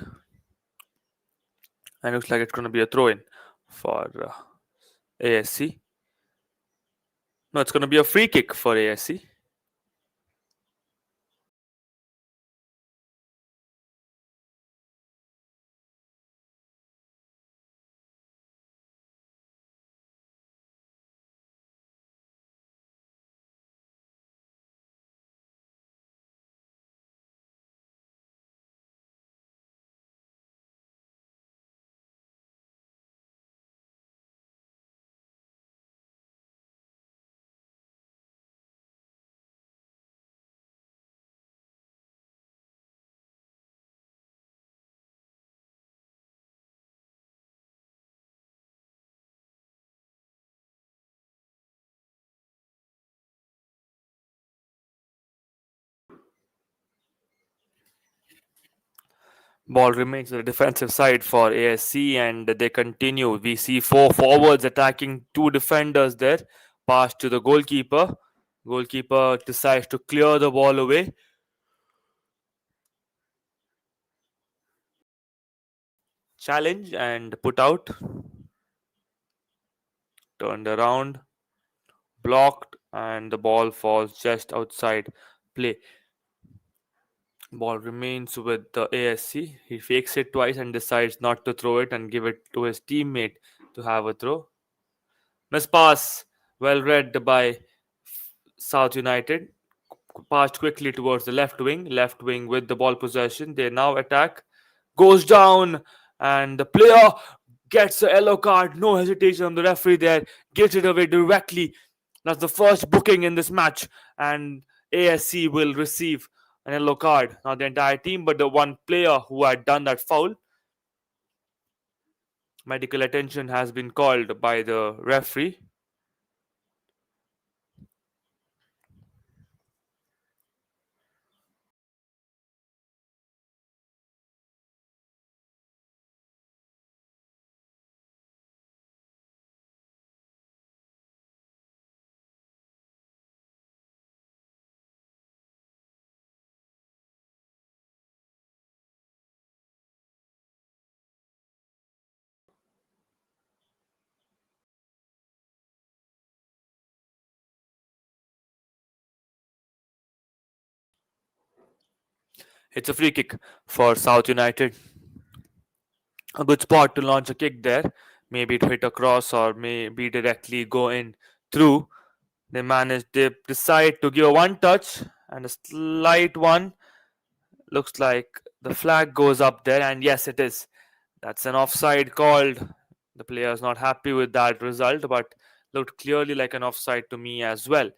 and looks like it's going to be a throw in for ASC. No, it's going to be a free kick for ASC. Ball remains on the defensive side for ASC, and they continue. We see four forwards attacking two defenders there. Pass to the goalkeeper. Goalkeeper decides to clear the ball away. Challenge and put out. Turned around, blocked, and the ball falls just outside play. Ball remains with the ASC. He fakes it twice and decides not to throw it and give it to his teammate to have a throw. Miss pass, well read by South United. Passed quickly towards the left wing. Left wing with the ball possession. They now attack. Goes down, and the player gets a yellow card. No hesitation on the referee there. Gets it away directly. That's the first booking in this match, and ASC will receive an yellow card. Not the entire team, but the one player who had done that foul. Medical attention has been called by the referee. It's a free kick for South United. A good spot to launch a kick there. Maybe it hit across or maybe directly go in through. They decide to give a one touch and a slight one. Looks like the flag goes up there, and yes, it is. That's an offside called. The player is not happy with that result, but looked clearly like an offside to me as well.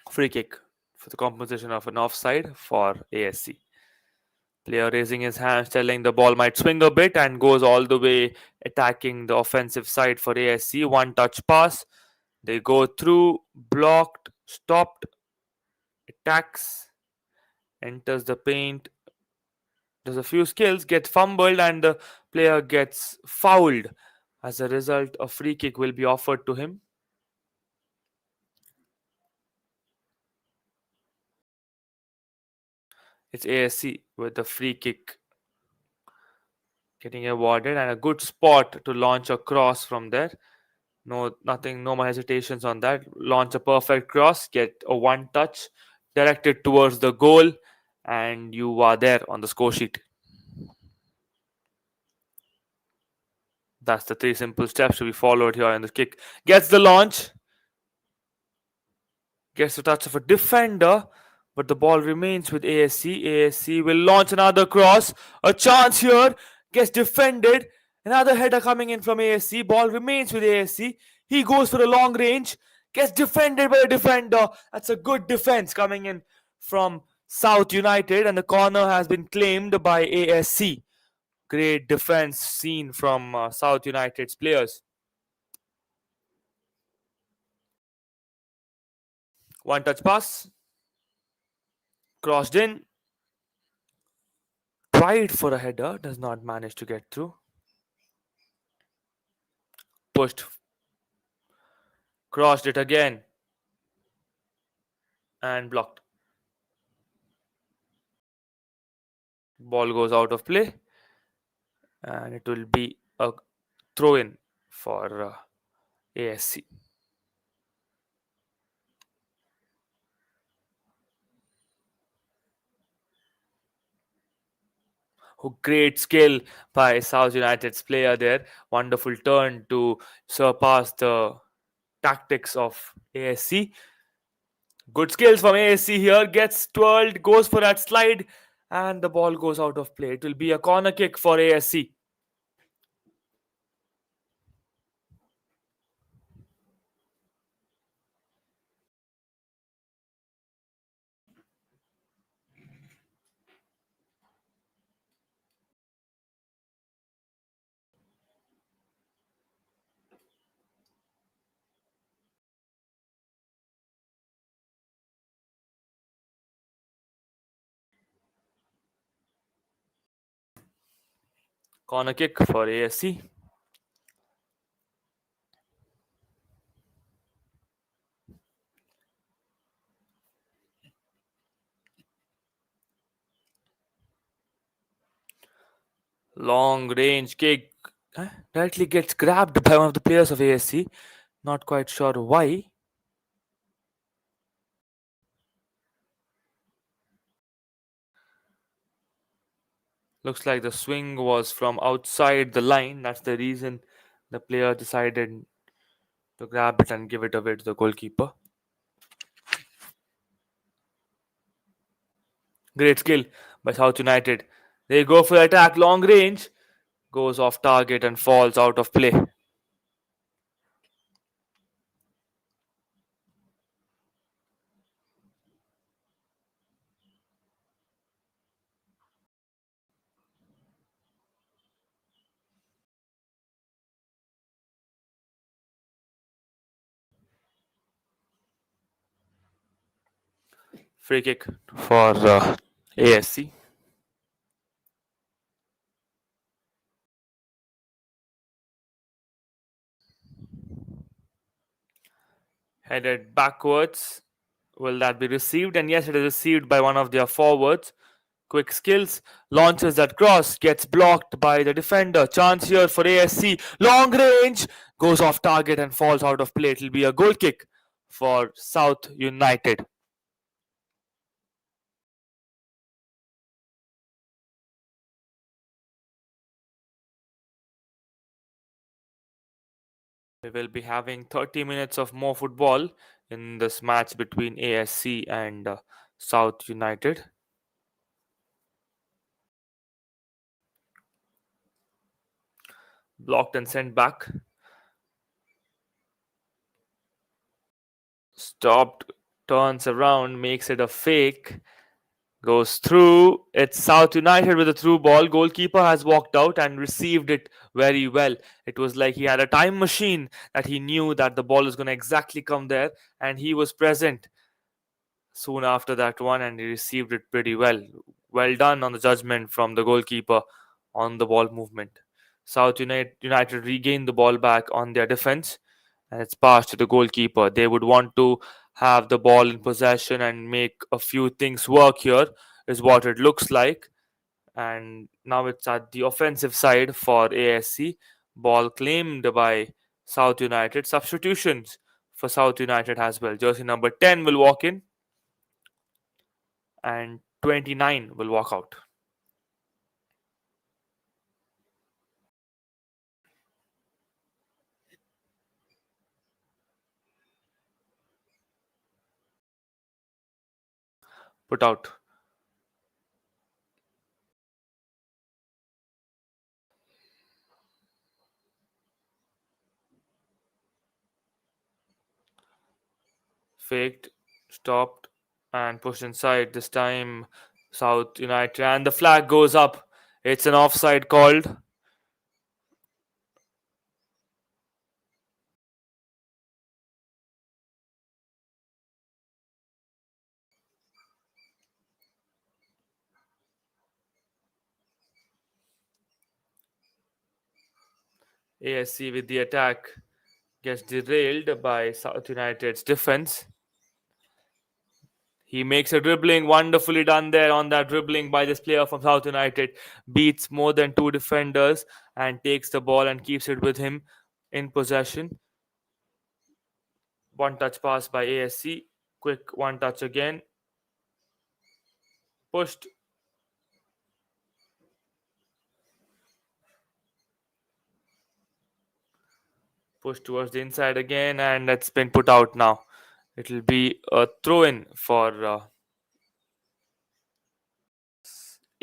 Free kick for the compensation of an offside for ASC. Player raising his hands, telling the ball might swing a bit, and goes all the way attacking the offensive side for ASC. One touch pass. They go through, blocked, stopped, attacks, enters the paint. There's a few skills, get fumbled, and the player gets fouled. As a result, a free kick will be offered to him. It's ASC with the free kick getting awarded, and a good spot to launch a cross from there. No, nothing, no more hesitations on that. Launch a perfect cross, get a one touch, directed towards the goal, and you are there on the score sheet. That's the three simple steps to be followed here in the kick. Gets the launch, gets the touch of a defender, but the ball remains with ASC. ASC will launch another cross. A chance here, gets defended. Another header coming in from ASC. Ball remains with ASC. He goes for a long range, gets defended by a defender. That's a good defense coming in from South United, and the corner has been claimed by ASC. Great defense seen from South United's players. One touch pass, crossed in, tried for a header, does not manage to get through. Pushed, crossed it again, and blocked. Ball goes out of play, and it will be a throw in for ASC. Who great skill by South United's player there. Wonderful turn to surpass the tactics of ASC. Good skills from ASC here. Gets twirled, goes for that slide, and the ball goes out of play. It will be a corner kick for ASC. Corner kick for ASC. Long range kick. Directly gets grabbed by one of the players of ASC. Not quite sure why. Looks like the swing was from outside the line. That's the reason the player decided to grab it and give it away to the goalkeeper. Great skill by South United. They go for attack, long range, goes off target and falls out of play. Free kick for ASC. Headed backwards. Will that be received? And yes, it is received by one of their forwards. Quick skills, launches that cross, gets blocked by the defender. Chance here for ASC. Long range, goes off target and falls out of play. It will be a goal kick for South United. We will be having 30 minutes of more football in this match between ASC and South United. Blocked and sent back. Stopped, turns around, makes it a fake. Goes through. It's South United with a through ball. Goalkeeper has walked out and received it very well. It was like he had a time machine that he knew that the ball was going to exactly come there, and he was present soon after that one, and he received it pretty well. Well done on the judgment from the goalkeeper on the ball movement. South United regained the ball back on their defense, and it's passed to the goalkeeper. They would want to have the ball in possession and make a few things work here, is what it looks like. And now it's at the offensive side for ASC. Ball claimed by South United. Substitutions for South United as well. Jersey number 10 will walk in and 29 will walk out. Put out. Faked, stopped, and pushed inside. This time, South United, and the flag goes up. It's an offside called. ASC with the attack gets derailed by South United's defense. He makes a dribbling, wonderfully done there on that dribbling by this player from South United. Beats more than two defenders and takes the ball and keeps it with him in possession. One touch pass by ASC. Quick one touch again. Pushed. Pushed towards the inside again, and that's been put out now. It'll be a throw in for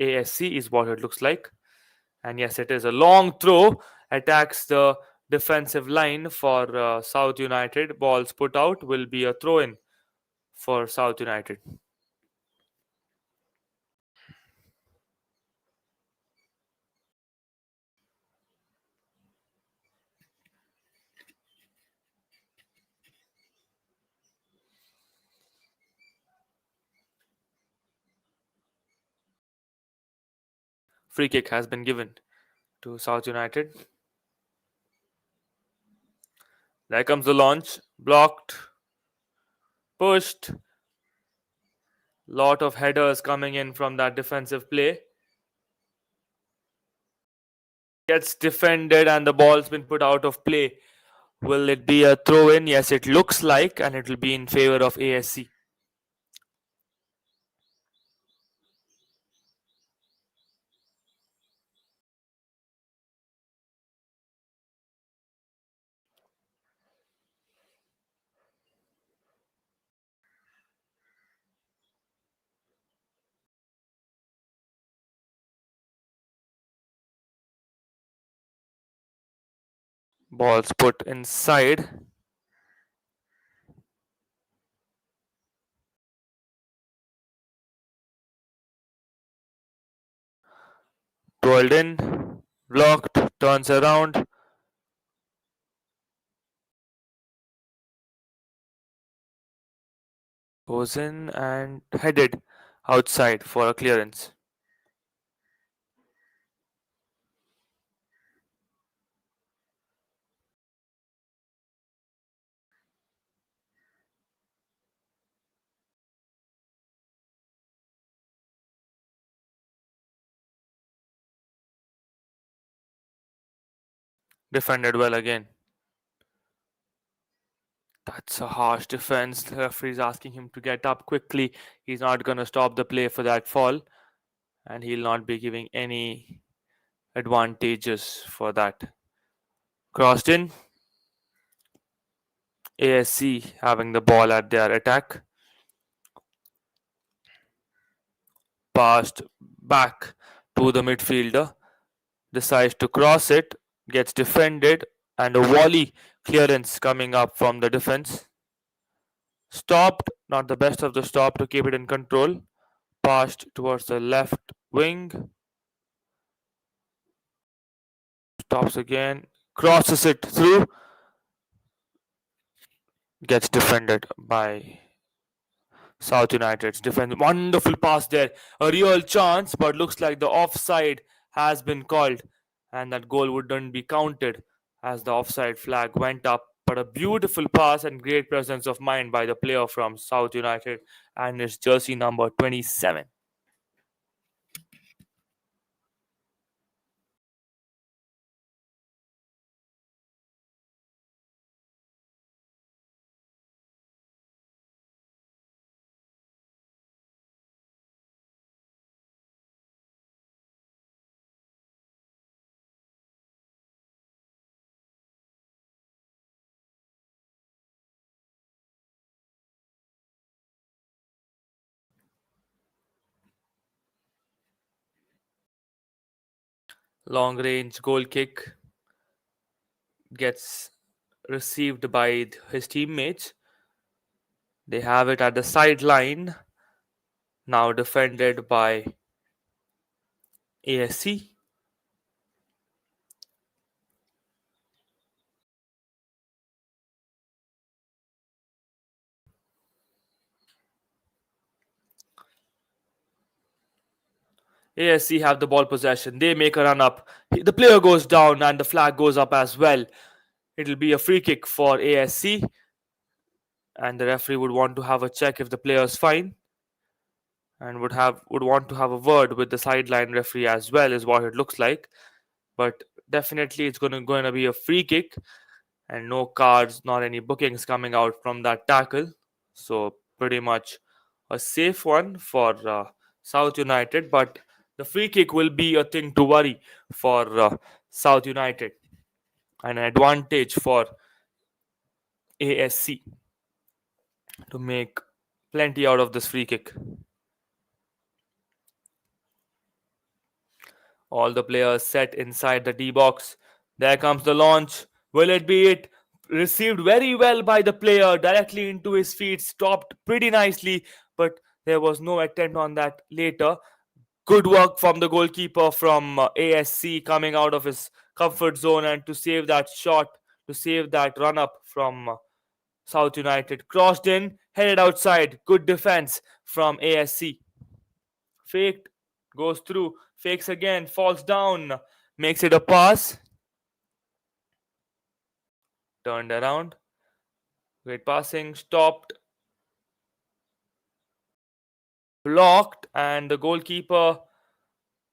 ASC, is what it looks like. And yes, it is a long throw, attacks the defensive line for South United. Balls put out, will be a throw in for South United. Free kick has been given to South United. There comes the launch, blocked, pushed. Lot of headers coming in from that defensive play. Gets defended and the ball's been put out of play. Will it be a throw in? Yes, it looks like, and it will be in favor of ASC. Balls put inside. Twirled in, blocked, turns around. Goes in and headed outside for a clearance. Defended well again. That's a harsh defense. The referee is asking him to get up quickly. He's not going to stop the play for that fall, and he'll not be giving any advantages for that. Crossed in. ASC having the ball at their attack. Passed back to the midfielder. Decides to cross it. Gets defended. And a volley clearance coming up from the defense. Stopped. Not the best of the stop to keep it in control. Passed towards the left wing. Stops again. Crosses it through. Gets defended by South United's defense. Wonderful pass there. A real chance, but looks like the offside has been called. And that goal wouldn't be counted as the offside flag went up. But a beautiful pass and great presence of mind by the player from South United and his jersey number 27. Long range goal kick gets received by his teammates. They have it at the sideline, now defended by ASC. ASC have the ball possession. They make a run up. The player goes down and the flag goes up as well. It'll be a free kick for ASC, and the referee would want to have a check if the player is fine, and would want to have a word with the sideline referee as well, is what it looks like. But definitely it's going to be a free kick, and no cards nor any bookings coming out from that tackle. So pretty much a safe one for South United, but the free kick will be a thing to worry for South United, and an advantage for ASC to make plenty out of this free kick. All the players set inside the D box. There comes the launch. Will it be it? Received very well by the player, directly into his feet, stopped pretty nicely, but there was no attempt on that later. Good work from the goalkeeper from ASC, coming out of his comfort zone and to save that shot, to save that run up from South United. Crossed in, headed outside. Good defense from ASC. Faked, goes through, fakes again, falls down, makes it a pass, turned around, great passing, stopped, blocked, and the goalkeeper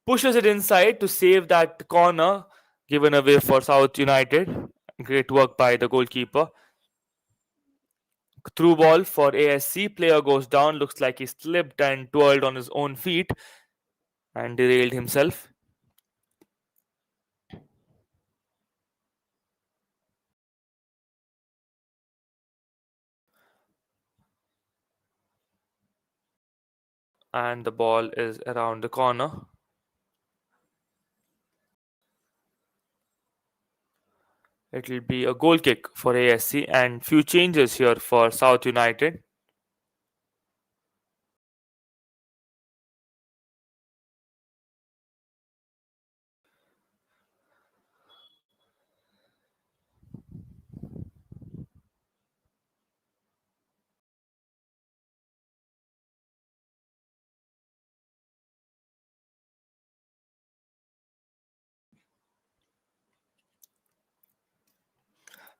pushes it inside to save that corner given away for South United. Great work by the goalkeeper. Through ball for ASC, player goes down, looks like he slipped and twirled on his own feet and derailed himself. And the ball is around the corner. It will be a goal kick for ASC, and few changes here for South United.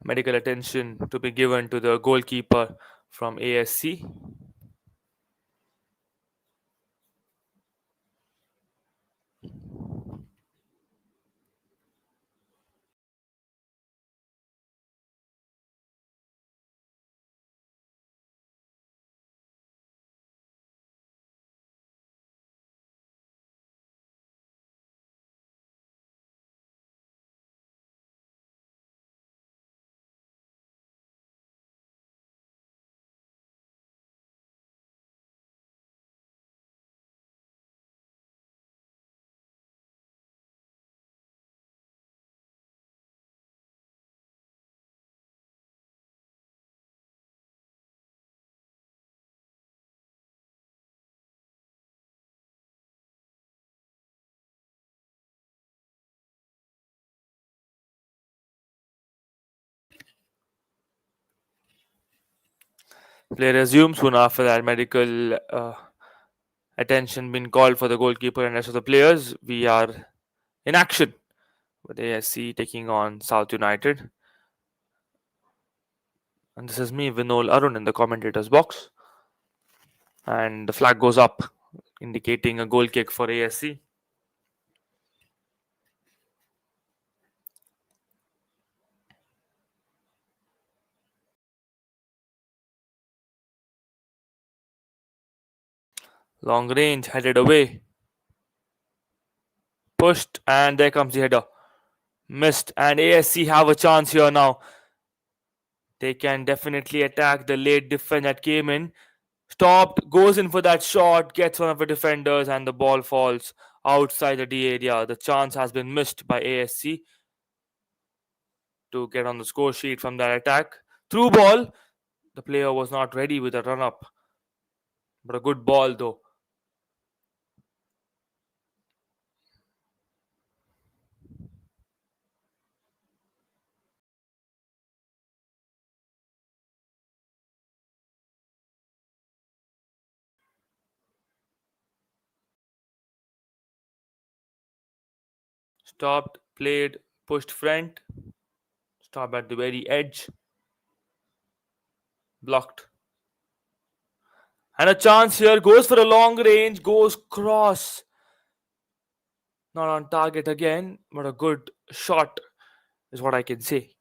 Medical attention to be given to the goalkeeper from ASC. Play resumes soon after that medical attention been called for the goalkeeper and rest of the players. We are in action with ASC taking on South United. And this is me, Vinol Arun, in the commentators box. And the flag goes up, indicating a goal kick for ASC. Long range, headed away. Pushed, and there comes the header. Missed, and ASC have a chance here now. They can definitely attack the late defense that came in. Stopped, goes in for that shot, gets one of the defenders, and the ball falls outside the D area. The chance has been missed by ASC to get on the score sheet from that attack. Through ball, the player was not ready with a run up, but a good ball though. Stopped, played, pushed front, stopped at the very edge, blocked. And a chance here, goes for a long range, goes cross. Not on target again, but a good shot is what I can say.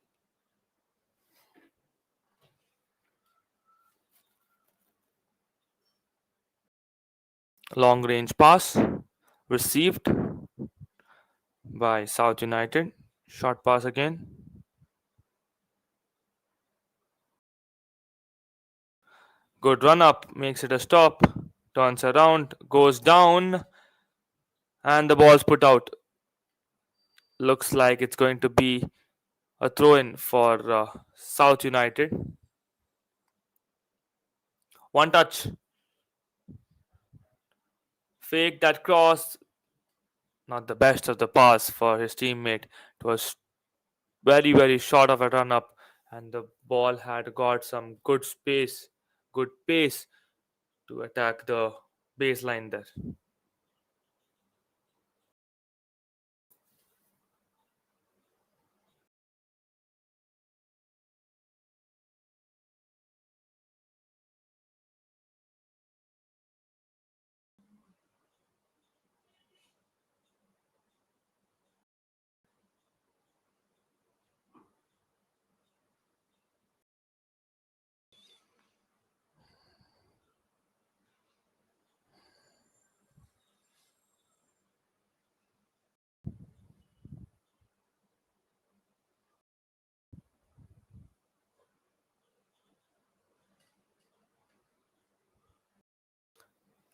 Long range pass received by South United. Short pass again. Good run up, makes it a stop. Turns around, goes down, and the ball's put out. Looks like it's going to be a throw in for South United. One touch. Fake that cross. Not the best of the pass for his teammate. It was very, very short of a run up, and the ball had got some good space, good pace to attack the baseline there.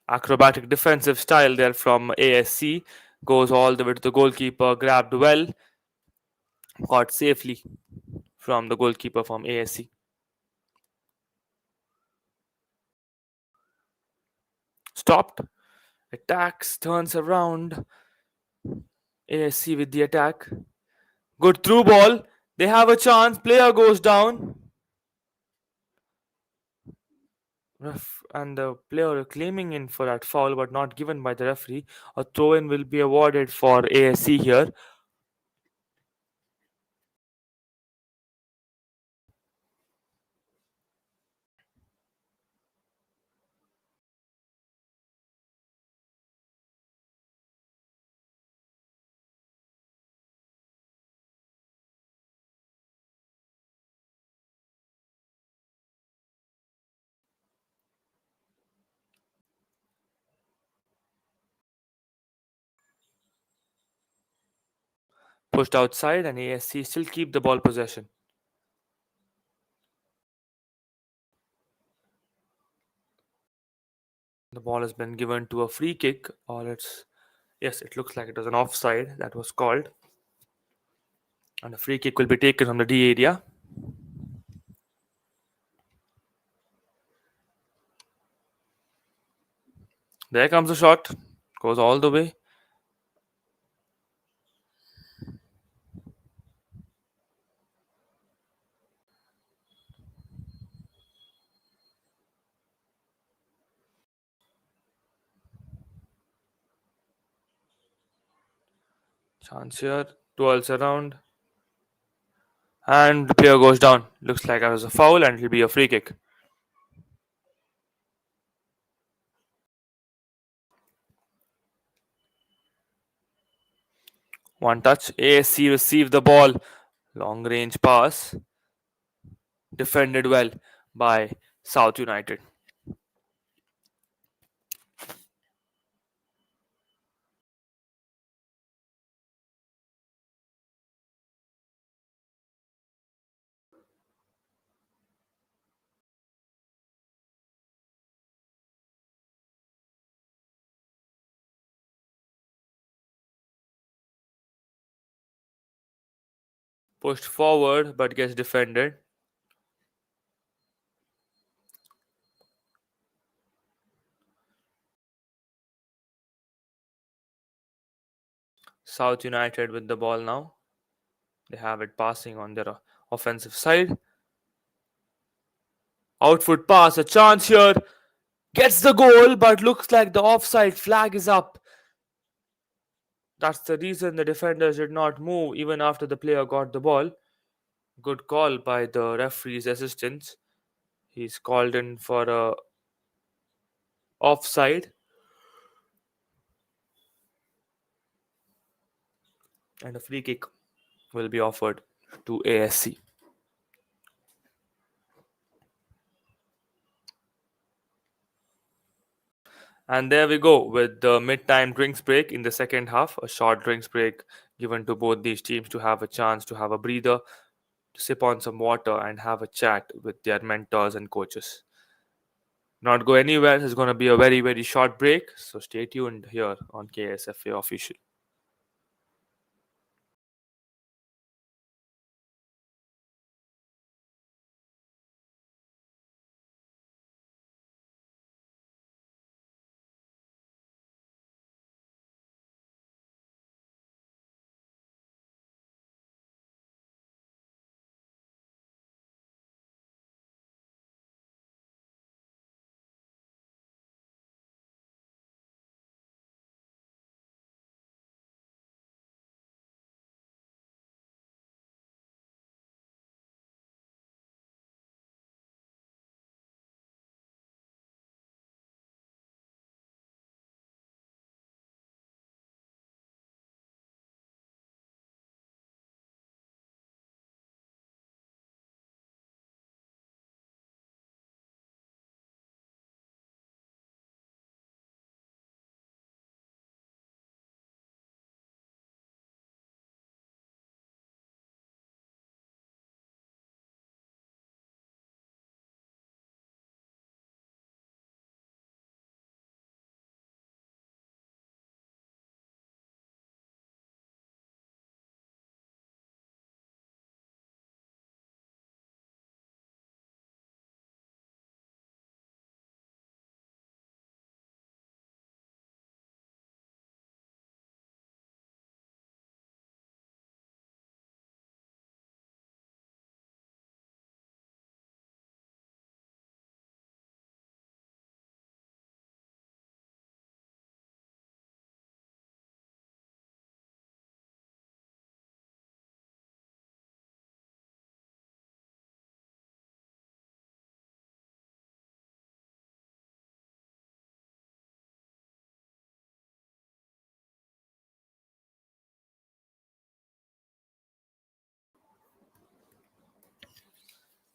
Acrobatic defensive style there from ASC goes all the way to the goalkeeper, grabbed well, caught safely from the goalkeeper from ASC. Stopped, attacks, turns around. ASC with the attack. Good through ball. They have a chance. Player goes down. And the player claiming in for that foul, but not given by the referee. A throw in will be awarded for ASC here. Pushed outside, and ASC still keep the ball possession. The ball has been given to a free kick, or it's yes, it looks like it was an offside that was called, and a free kick will be taken from the D area. There comes the shot, goes all the way. Chance here, twirls around, and the player goes down. Looks like it was a foul, and it'll be a free kick. One touch. ASC received the ball. Long range pass. Defended well by South United. Pushed forward but gets defended. South United with the ball now. They have it passing on their offensive side. Outfoot pass, a chance here. Gets the goal, but looks like the offside flag is up. That's the reason the defenders did not move even after the player got the ball. Good call by the referee's assistant. He's called in for a offside, and a free kick will be offered to ASC. And there we go with the mid-time drinks break in the second half. A short drinks break given to both these teams to have a chance to have a breather, to sip on some water, and have a chat with their mentors and coaches. Not go anywhere. It's going to be a very, very short break. So stay tuned here on KSFA Official.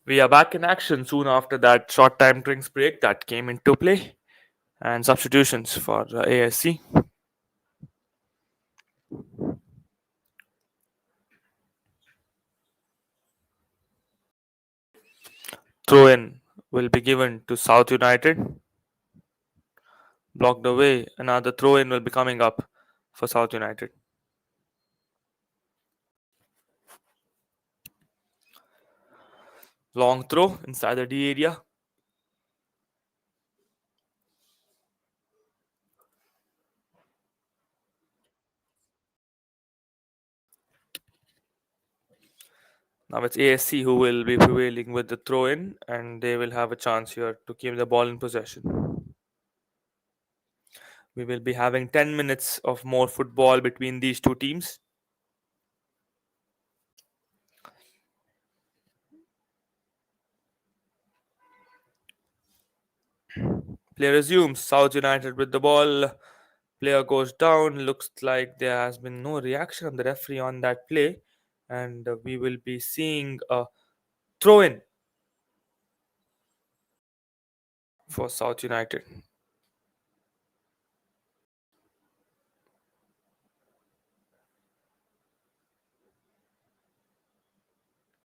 We are back in action soon after that short time drinks break that came into play, and substitutions for ASC. Throw in will be given to South United. Blocked away. Another throw in will be coming up for South United. Long throw inside the D area. Now it's ASC who will be prevailing with the throw in, and they will have a chance here to keep the ball in possession. We will be having 10 minutes of more football between these two teams. Play resumes. South United with the ball. Player goes down. Looks like there has been no reaction of the referee on that play, and we will be seeing a throw in for South United.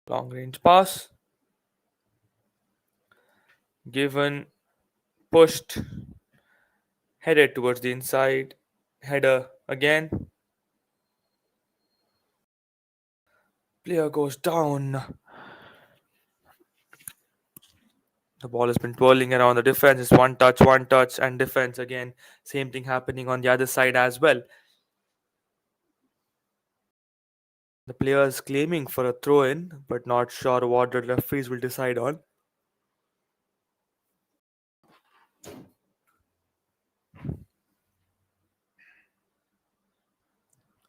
Long range pass. Given, pushed, headed towards the inside. Header again. Player goes down. The ball has been twirling around the defense. It's one touch, and defense again. Same thing happening on the other side as well. The player is claiming for a throw in, but not sure what the referees will decide on.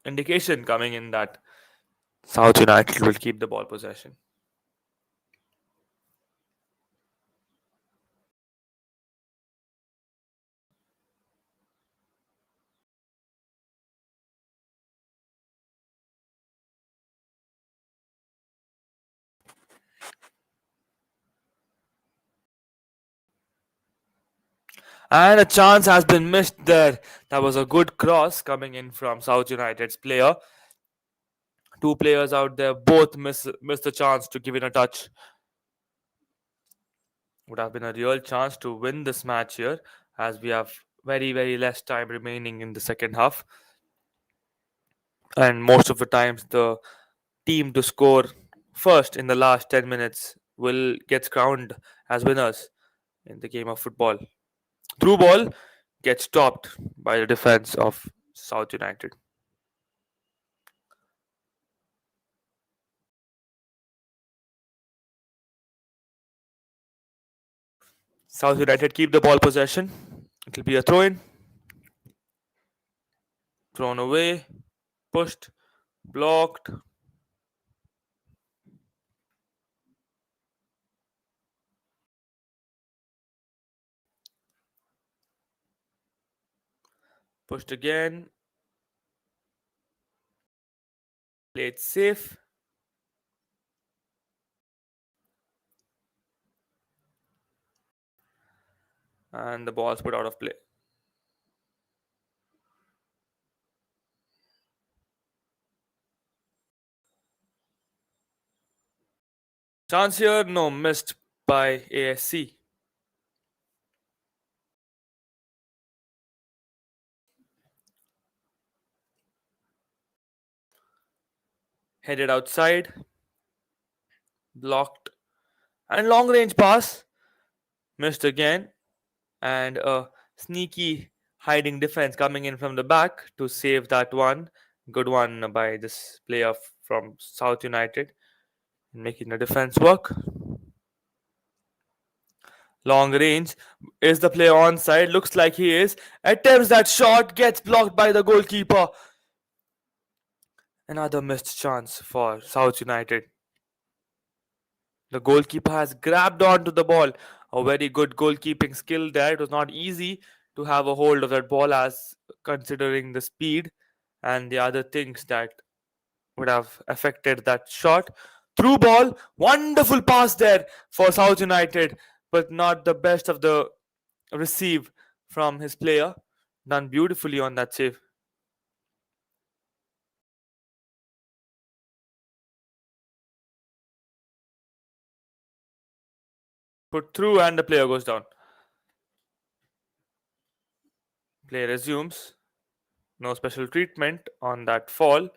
Indication coming in that South United will keep the ball possession. And a chance has been missed there. That was a good cross coming in from South United's player. Two players out there both missed the chance to give it a touch. Would have been a real chance to win this match here, as we have very less time remaining in the second half. And most of the times, the team to score first in the last 10 minutes will get crowned as winners in the game of football. Through ball gets stopped by the defense of South United. South United keep the ball possession. It will be a throw in, thrown away, pushed, blocked. Pushed again. Played safe. And the ball's put out of play. Chance here, no, missed by ASC. Headed outside. Blocked. And long range pass. Missed again. And a sneaky hiding defense coming in from the back to save that one. Good one by this player from South United, making the defense work. Long range. Is the player onside? Looks like he is. Attempts that shot, gets blocked by the goalkeeper. Another missed chance for South United. The goalkeeper has grabbed onto the ball. A very good goalkeeping skill there. It was not easy to have a hold of that ball, as considering the speed and the other things that would have affected that shot. Through ball, wonderful pass there for South United, but not the best of the receive from his player. Done beautifully on that save. Put through and the player goes down. Play resumes. No special treatment on that fall.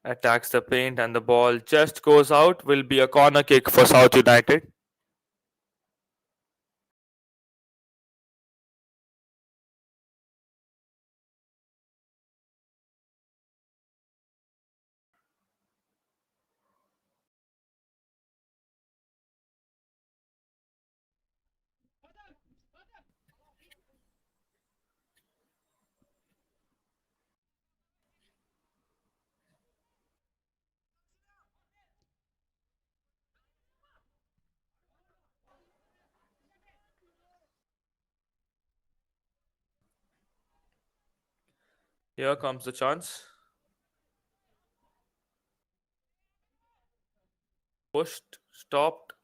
Attacks the paint and the ball just goes out. Will be a corner kick for South United. Here comes the chance. Pushed, stopped.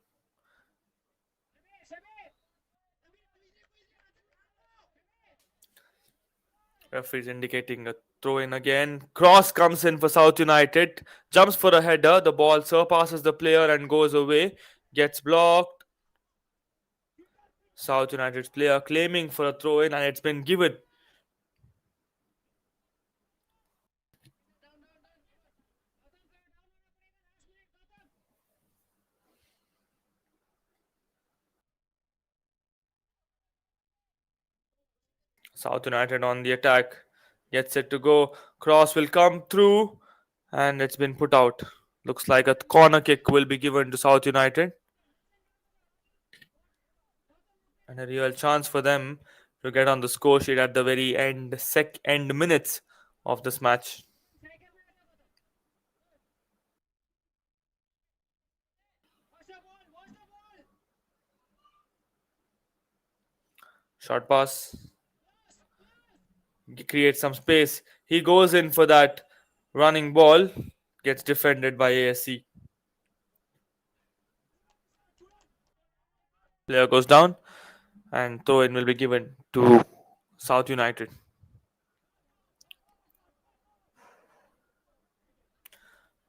Referee's indicating a throw in again. Cross comes in for South United. Jumps for a header. The ball surpasses the player and goes away. Gets blocked. South United's player claiming for a throw in, and it's been given. South United on the attack. Gets it to go. Cross will come through. And it's been put out. Looks like a corner kick will be given to South United. And a real chance for them to get on the score sheet at the very end minutes of this match. Short pass. Creates some space. He goes in for that running ball. Gets defended by ASC. Player goes down. And throw in will be given to South United.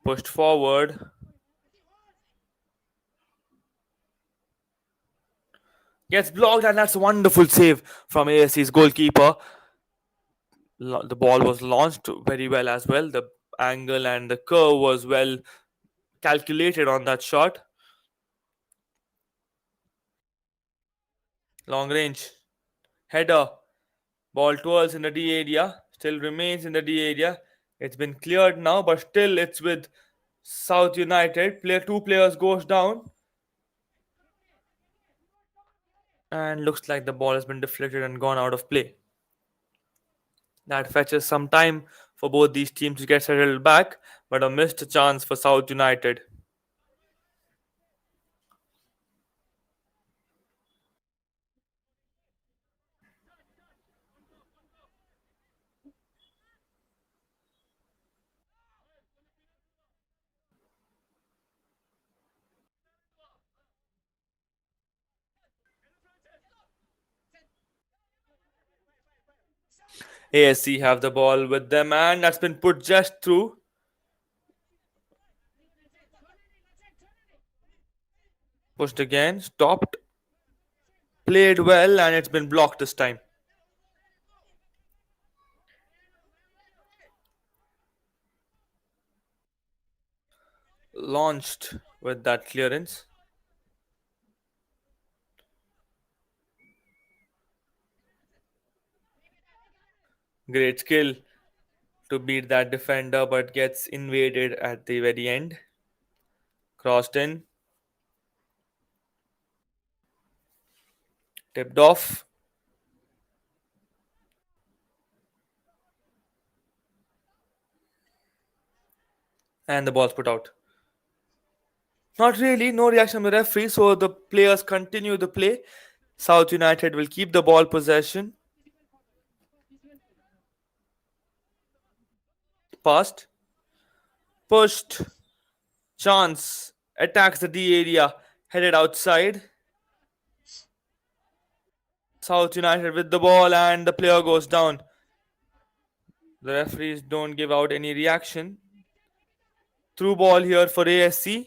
Pushed forward. Gets blocked, and that's a wonderful save from ASC's goalkeeper. The ball was launched very well as well. The angle and the curve was well calculated on that shot. Long range header. Ball twirls in the D area. Still remains in the D area. It's been cleared now, but still it's with South United. Two players goes down. And looks like the ball has been deflected and gone out of play. That fetches some time for both these teams to get settled back, but a missed chance for South United. ASC have the ball with them, and that's been put just through. Pushed again, stopped, played well, and it's been blocked this time. Launched with that clearance. Great skill to beat that defender, but gets invaded at the very end. Crossed in, tipped off. And the ball's put out. Not really, no reaction from the referee, so the players continue the play. South United will keep the ball possession. Passed, pushed, chance, attacks the D area, headed outside. South United with the ball, and the player goes down. The referees don't give out any reaction. Through ball here for ASC.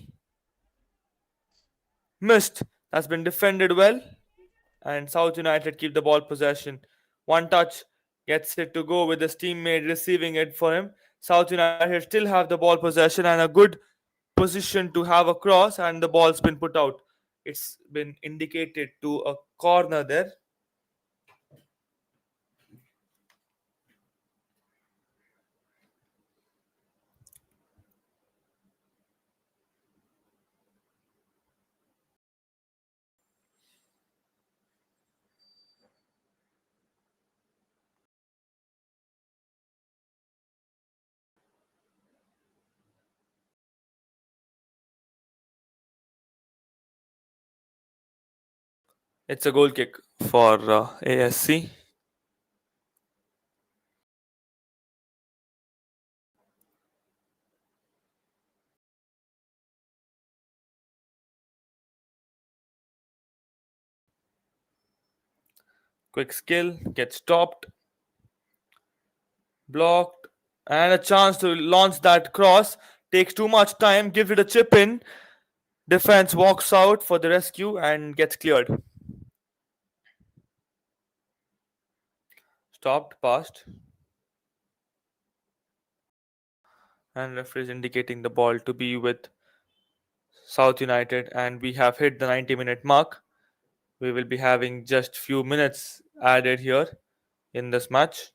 Missed. That's been defended well. And South United keep the ball possession. One touch gets it to go with his teammate receiving it for him. South United still have the ball possession and a good position to have a cross, and the ball's been put out. It's been indicated to a corner there. It's a goal kick for ASC. Quick skill, gets stopped, blocked, and a chance to launch that cross. Takes too much time, gives it a chip in. Defense walks out for the rescue and gets cleared. Stopped, passed. And referee is indicating the ball to be with South United, and we have hit the 90-minute mark. We will be having just few minutes added here. in this match.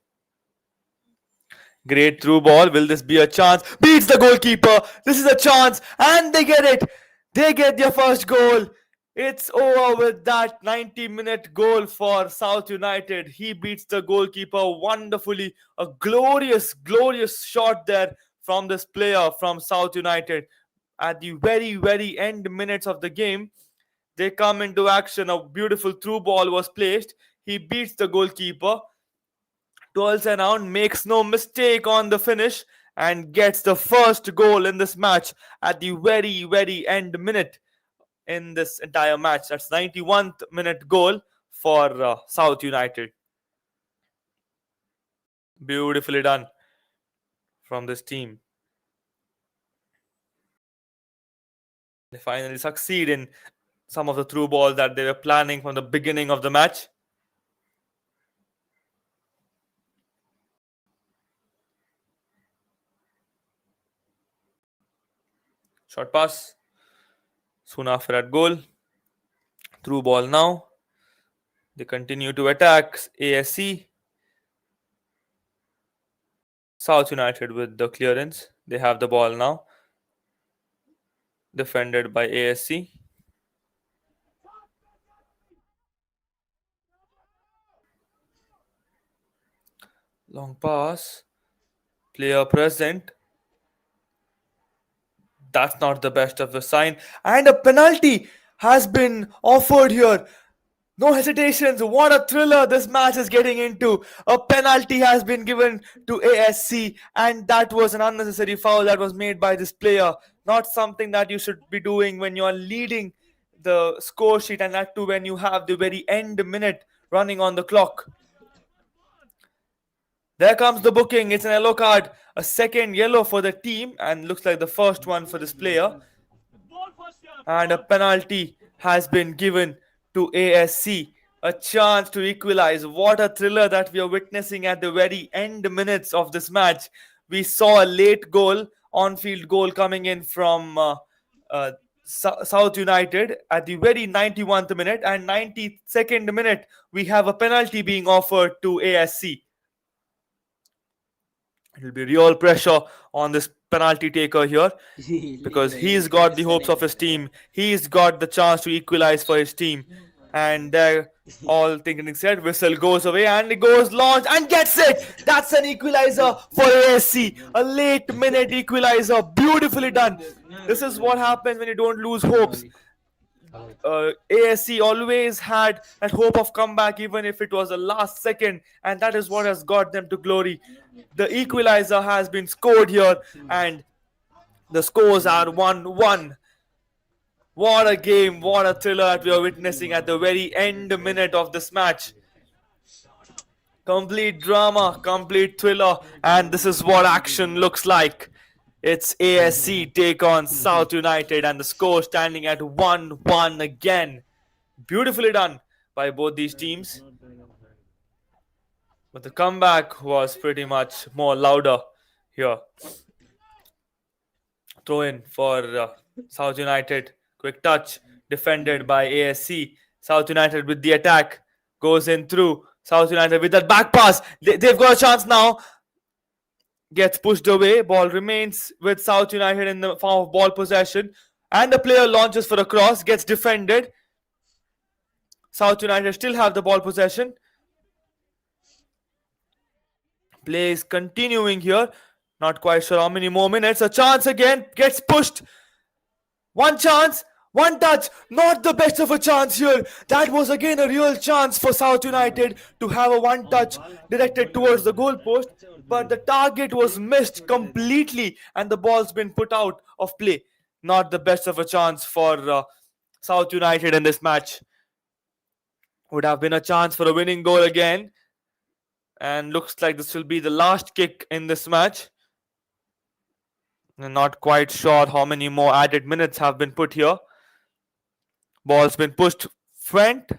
Great through ball. Will this be a chance? Beats the goalkeeper. This is a chance, and they get it. They get their first goal. It's over with that 90-minute goal for South United. He beats the goalkeeper wonderfully. A glorious, glorious shot there from this player from South United. At the very, very end minutes of the game, they come into action. A beautiful through ball was placed. He beats the goalkeeper, twirls around, makes no mistake on the finish, and gets the first goal in this match at the very, very end minute in this entire match. That's 91st minute goal for South United. Beautifully done from this team. They finally succeed in some of the through balls that they were planning from the beginning of the match. Short pass. Soon after that goal. Through ball now. They continue to attack ASC. South United with the clearance. They have the ball now. Defended by ASC. Long pass. Player present. That's not the best of the sign. And a penalty has been offered here. No hesitations. What a thriller this match is getting into. A penalty has been given to ASC, and that was an unnecessary foul that was made by this player. Not something that you should be doing when you're leading the score sheet, and that too when you have the very end minute running on the clock. There comes the booking. It's an yellow card. A second yellow for the team, and looks like the first one for this player. And a penalty has been given to ASC. A chance to equalize. What a thriller that we are witnessing at the very end minutes of this match. We saw a late goal, on-field goal coming in from South United at the very 91st minute, and 92nd minute we have a penalty being offered to ASC. It will be real pressure on this penalty taker here, because he's got the hopes of his team. He's got the chance to equalize for his team. And they're all thinking said, whistle goes away and it goes launched and gets it. That's an equalizer for ASC. A late minute equalizer. Beautifully done. This is what happens when you don't lose hopes. ASC always had that hope of comeback, even if it was the last second, and that is what has got them to glory. The equalizer has been scored here, and the scores are 1-1. What a game, what a thriller that we are witnessing at the very end minute of this match. Complete drama, complete thriller, and this is what action looks like. It's ASC take on South United, and the score standing at 1-1 again. Beautifully done by both these teams. But the comeback was pretty much more louder here. Throw in for South United. Quick touch, defended by ASC. South United with the attack. Goes in through. South United with that back pass. They've got a chance now. Gets pushed away. Ball remains with South United in the form of ball possession. And the player launches for a cross. Gets defended. South United still have the ball possession. Play is continuing here. Not quite sure how many more minutes. A chance again. Gets pushed. One chance. One touch. Not the best of a chance here. That was again a real chance for South United to have a one touch directed towards the goalpost. But the target was missed completely, and the ball's been put out of play. Not the best of a chance for South United in this match. Would have been a chance for a winning goal again. And looks like this will be the last kick in this match. I'm not quite sure how many more added minutes have been put here. Ball's been pushed front.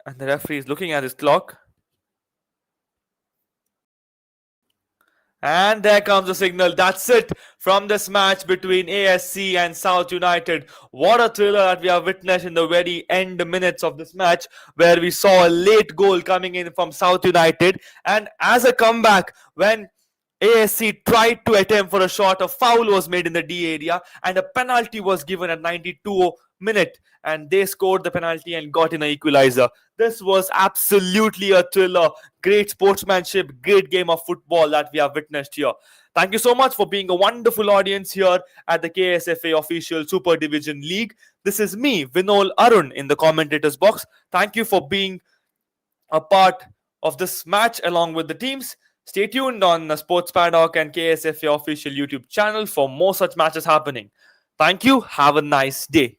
And the referee is looking at his clock. And there comes the signal. That's it from this match between ASC and South United. What a thriller that we have witnessed in the very end minutes of this match, where we saw a late goal coming in from South United. And as a comeback, when ASC tried to attempt for a shot, a foul was made in the D area, and a penalty was given at 92 minute, and they scored the penalty and got in an equalizer. This was absolutely a thriller. Great sportsmanship, great game of football that we have witnessed here. Thank you so much for being a wonderful audience here at the KSFA official Super Division League. This is me, Vinol Arun, in the commentators box. Thank you for being a part of this match along with the teams. Stay tuned on the Sports Paddock and KSFA official YouTube channel for more such matches happening. Thank you. Have a nice day.